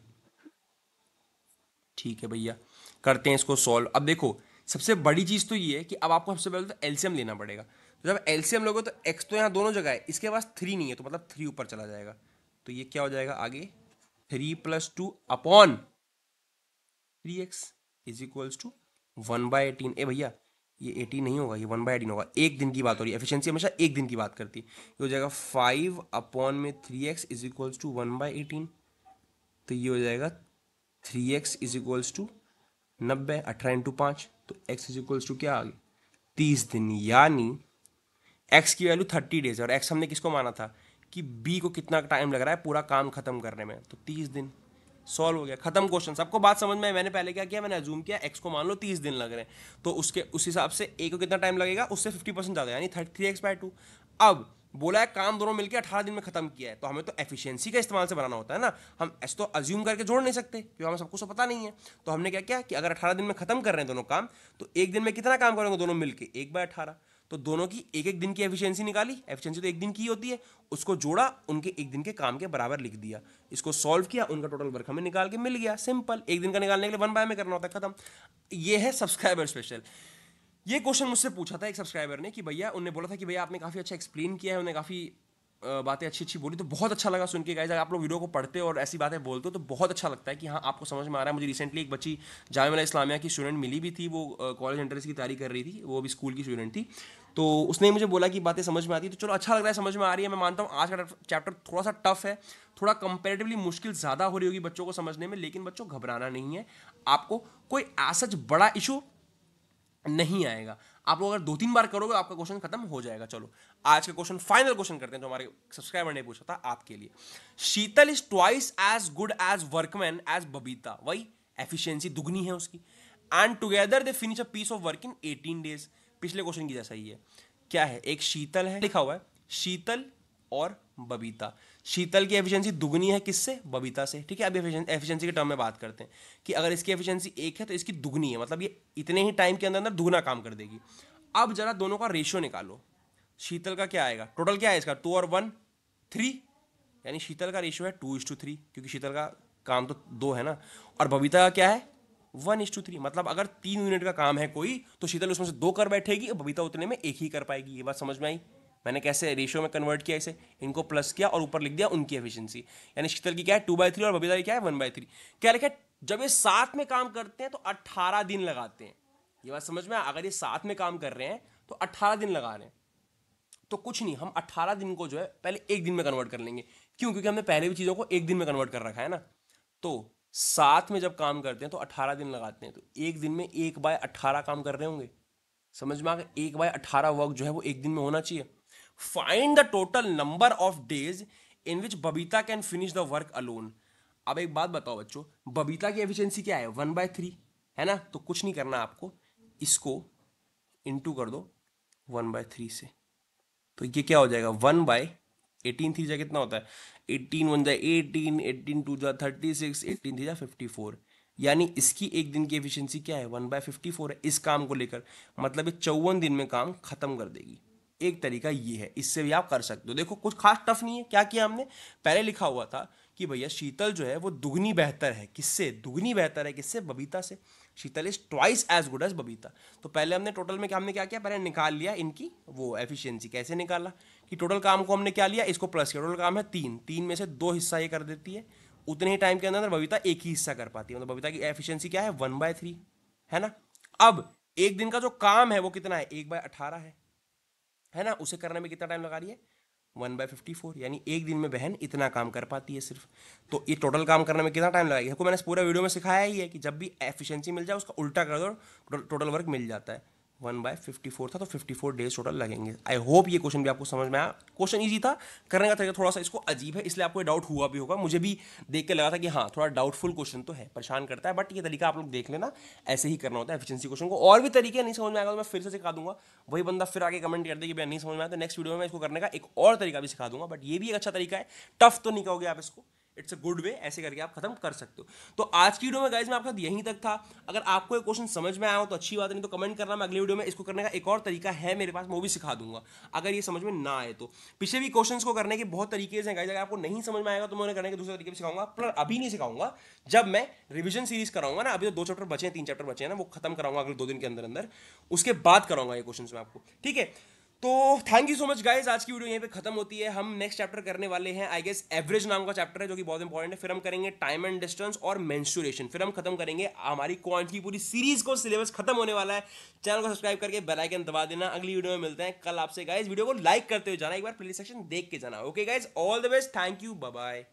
ठीक है भैया, करते हैं इसको सॉल्व। अब देखो सबसे बड़ी चीज तो ये है कि अब आपको सबसे पहले तो एलसीएम लेना पड़ेगा। तो जब एलसीएम लोगे तो एक्स तो यहाँ दोनों जगह है, इसके पास 3 नहीं है तो मतलब 3 ऊपर चला जाएगा। तो ये क्या हो जाएगा आगे? 3+2/3x is equals to 1/18। ए भैया ये 18 नहीं होगा, ये 1/18 होगा। एक दिन की बात हो रही है, एफिशिएंसी हमेशा एक दिन की बात करती है। ये हो जाएगा 5/3x इज इक्वल्स टू 1/18। तो ये हो जाएगा 3x इज इक्वल्स टू 90, 18 × 5, तो x इज इक्वल्स टू क्या आ गया? 30 दिन। यानी x की वैल्यू 30 डेज और x हमने किसको माना था कि b को कितना टाइम लग रहा है पूरा काम खत्म करने में, तो 30 दिन। सॉल्व हो गया, खत्म क्वेश्चन। सबको बात समझ में है? मैंने पहले क्या किया, मैंने अज्यूम किया x को मान लो 30 दिन लग रहे हैं, तो उसके उस हिसाब से a को कितना टाइम लगेगा उससे 50% ज़्यादा, यानी 3x/2। अब बोला है काम दोनों मिलकर 18 दिन में खत्म किया है, तो हमें तो एफिशिएंसी का इस्तेमाल से बनाना होता है ना। हम ऐसे तो अज्यूम करके जोड़ नहीं सकते क्योंकि हमें सब कुछ तो पता नहीं है। तो हमने क्या किया कि अगर 18 दिन में खत्म कर रहे हैं दोनों काम, तो एक दिन में कितना काम करेंगे दोनों मिलकर? 1/18। तो दोनों की एक एक दिन की एफिशिएंसी निकाली, एफिशिएंसी तो एक दिन की होती है, उसको जोड़ा, उनके एक दिन के काम के बराबर लिख दिया, इसको सॉल्व किया, उनका टोटल वर्क हमें निकाल के मिल गया। सिंपल, एक दिन का निकालने के लिए 1/में करना होता है, खत्म। ये है सब्सक्राइबर स्पेशल। ये क्वेश्चन मुझसे पूछा था एक सब्सक्राइबर ने कि भैया, उन्होंने बोला था कि भैया आपने काफ़ी अच्छा एक्सप्लेन किया है, उन्हें काफ़ी बातें अच्छी अच्छी बोली, तो बहुत अच्छा लगा सुन के। गाइस आप लोग वीडियो को पढ़ते हो और ऐसी बातें बोलते हो तो बहुत अच्छा लगता है कि हाँ आपको समझ में आ रहा है। मुझे रिसेंटली एक बच्ची जामिया मिल्लिया इस्लामिया की स्टूडेंट मिली भी थी, वो कॉलेज एंट्रेंस की तैयारी कर रही थी, वो भी स्कूल की स्टूडेंट थी। तो उसने मुझे बोला कि बातें समझ में आती है, तो चलो अच्छा लग रहा है, समझ में आ रही है। मैं मानता हूँ आज का चैप्टर थोड़ा सा टफ है, थोड़ा कंपेरेटिवली मुश्किल ज़्यादा हो रही होगी बच्चों को समझने में, लेकिन बच्चों घबराना नहीं है। आपको कोई ऐसा बड़ा इशू नहीं आएगा। आप लोग अगर 2-3 बार करोगे आपका क्वेश्चन खत्म हो जाएगा। चलो आज का क्वेश्चन, फाइनल क्वेश्चन करते हैं जो हमारे सब्सक्राइबर ने पूछा था आपके लिए। Sheetal is twice as good as workman as Babita, वही एफिशिएंसी दुगनी है उसकी, and together they finish a piece of work in 18 days. पिछले क्वेश्चन की जैसा ही है। क्या है? एक शीतल है, लिखा हुआ है शीतल और बबीता। शीतल की एफिशिएंसी दुगनी है किससे? बबीता से। ठीक है, अभी एफिशिएंसी के टर्म में बात करते हैं कि अगर इसकी एफिशिएंसी 1 है तो इसकी दुगनी है, मतलब ये इतने ही टाइम के अंदर अंदर दुगना काम कर देगी। अब जरा दोनों का रेशियो निकालो। शीतल का क्या आएगा? टोटल क्या है इसका? 2 और 1 3, यानी शीतल का रेशियो है 2:3, क्योंकि शीतल का काम तो 2 है ना। और बबीता का क्या है? 1:3। मतलब अगर 3 यूनिट का काम है कोई, तो शीतल उसमें से 2 कर बैठेगी और बबीता उतने में 1 ही कर पाएगी। ये बात समझ में आई? मैंने कैसे रेशियो में कन्वर्ट किया इसे, इनको प्लस किया और ऊपर लिख दिया उनकी एफिशिएंसी। यानी शीतल की क्या है? 2/3 और बबीता की क्या है? 1/3। क्या लिखा है? जब ये साथ में काम करते हैं तो 18 दिन लगाते हैं। ये बात समझ में? अगर ये साथ में काम कर रहे हैं तो 18 दिन लगा रहे हैं। तो कुछ नहीं, हम 18 दिन को जो है पहले एक दिन में कन्वर्ट कर लेंगे। क्यों? क्योंकि हमने पहले भी चीज़ों को एक दिन में कन्वर्ट कर रखा है ना। तो साथ में जब काम करते हैं तो 18 दिन लगाते हैं, तो एक दिन में 1/18 काम कर रहे होंगे। समझ में आ गया? 1/18 वर्क जो है वो एक दिन में होना चाहिए। Find the total number of days in which Babita can finish the work alone. अब एक बात बताओ बच्चों, बबीता की एफिशिएंसी क्या है? 1/3 है ना। तो कुछ नहीं करना आपको, इसको इंटू कर दो 1/3 से, तो ये क्या हो जाएगा? 1/18। 3 कितना होता है? 18 1 18, 18 2 36, 18 3 54। यानी इसकी एक दिन की एफिशिएंसी क्या है? 1/54 है इस काम को लेकर। मतलब ये 54 दिन में काम खत्म कर देगी। एक तरीका ये है, इससे भी आप कर सकते हो। देखो कुछ खास टफ नहीं है। क्या किया हमने? पहले लिखा हुआ था कि भैया शीतल जो है वो दुगनी बेहतर है। किससे दुगनी बेहतर है? किससे? बबीता से। Sheetal is twice as good as Babita. तो पहले हमने टोटल में हमने क्या किया? पहले निकाल लिया इनकी वो एफिशिएंसी। कैसे निकाला? कि टोटल काम को हमने क्या लिया, इसको प्लस किया। टोटल काम है 3 में से 2 हिस्सा ये कर देती है, उतने ही टाइम के अंदर बबीता एक ही हिस्सा कर पाती है। मतलब बबीता की एफिशिएंसी क्या है? 1/3 है ना। अब एक दिन का जो काम है वो कितना है? 1/18 है ना। उसे करने में कितना टाइम लगा रही है? 1/54। यानी एक दिन में बहन इतना काम कर पाती है सिर्फ। तो ये टोटल काम करने में कितना टाइम लगेगा? मैंने पूरा वीडियो में सिखाया ही है कि जब भी एफिशिएंसी मिल जाए उसका उल्टा कर दो, टोटल वर्क मिल जाता है। 1/54 था, तो 54 डेज टोटल लगेंगे। आई होप ये क्वेश्चन भी आपको समझ में आया। क्वेश्चन इजी था, करने का तरीका थोड़ा सा इसको अजीब है, इसलिए आपको डाउट हुआ भी होगा। मुझे भी देख के लगा था कि हाँ थोड़ा डाउटफुल क्वेश्चन तो है, परेशान करता है, बट ये तरीका आप लोग देख लेना, ऐसे ही करना होता है एफिशिएंसी क्वेश्चन को। और भी तरीके नहीं समझ में आएगा तो मैं फिर से सिखा दूंगा। वही बंदा फिर आगे कमेंट कर दे कि भैया नहीं समझ में आया, तो नेक्स्ट वीडियो में मैं इसको करने का एक और तरीका भी सिखा दूंगा। बट ये भी एक अच्छा तरीका है, टफ तो नहीं कहोगे आप इसको, इट्स अ गुड वे, ऐसे करके आप खत्म कर सकते हो। तो आज की वीडियो में गाइस मैं आपके साथ यहीं तक था। अगर आपको ये क्वेश्चन समझ में आया हो तो अच्छी बात है, नहीं तो कमेंट करना, मैं अगली वीडियो में इसको करने का एक और तरीका है मेरे पास, मैं वो भी सिखा दूंगा अगर ये समझ में ना आए तो। पिछले भी क्वेश्चंस को करने के बहुत तरीके हैं गाइस, अगर आपको नहीं समझ में आएगा तो मैं उन्हें करने के दूसरे तरीके भी सिखाऊंगा, पर अभी नहीं सिखाऊंगा। जब मैं रिविजन सीरीज कराऊंगा ना, अभी तो 2 चैप्टर बचे हैं, 3 चैप्टर बचे हैं ना, वो खत्म कराऊंगा अगले 2 दिन के अंदर अंदर, उसके बाद कराऊंगा ये क्वेश्चन में आपको, ठीक है। तो thank you so much guys, आज की वीडियो यहीं पे खत्म होती है। हम नेक्स्ट चैप्टर करने वाले हैं आई गेस एवरेज नाम का चैप्टर है, जो कि बहुत इंपॉर्टेंट है। फिर हम करेंगे टाइम एंड डिस्टेंस और मेंस्ट्रुएशन। फिर हम खत्म करेंगे हमारी क्वांट की पूरी सीरीज को, सिलेबस खत्म होने वाला है। चैनल को सब्सक्राइब करके बेल आइकन दबा देना। अगली वीडियो में मिलते हैं कल आपसे गाइस। वीडियो को लाइक करते हुए जाना, एक बार प्ले सेक्शन देख के जाना। Okay guys, all the best, thank you, bye bye.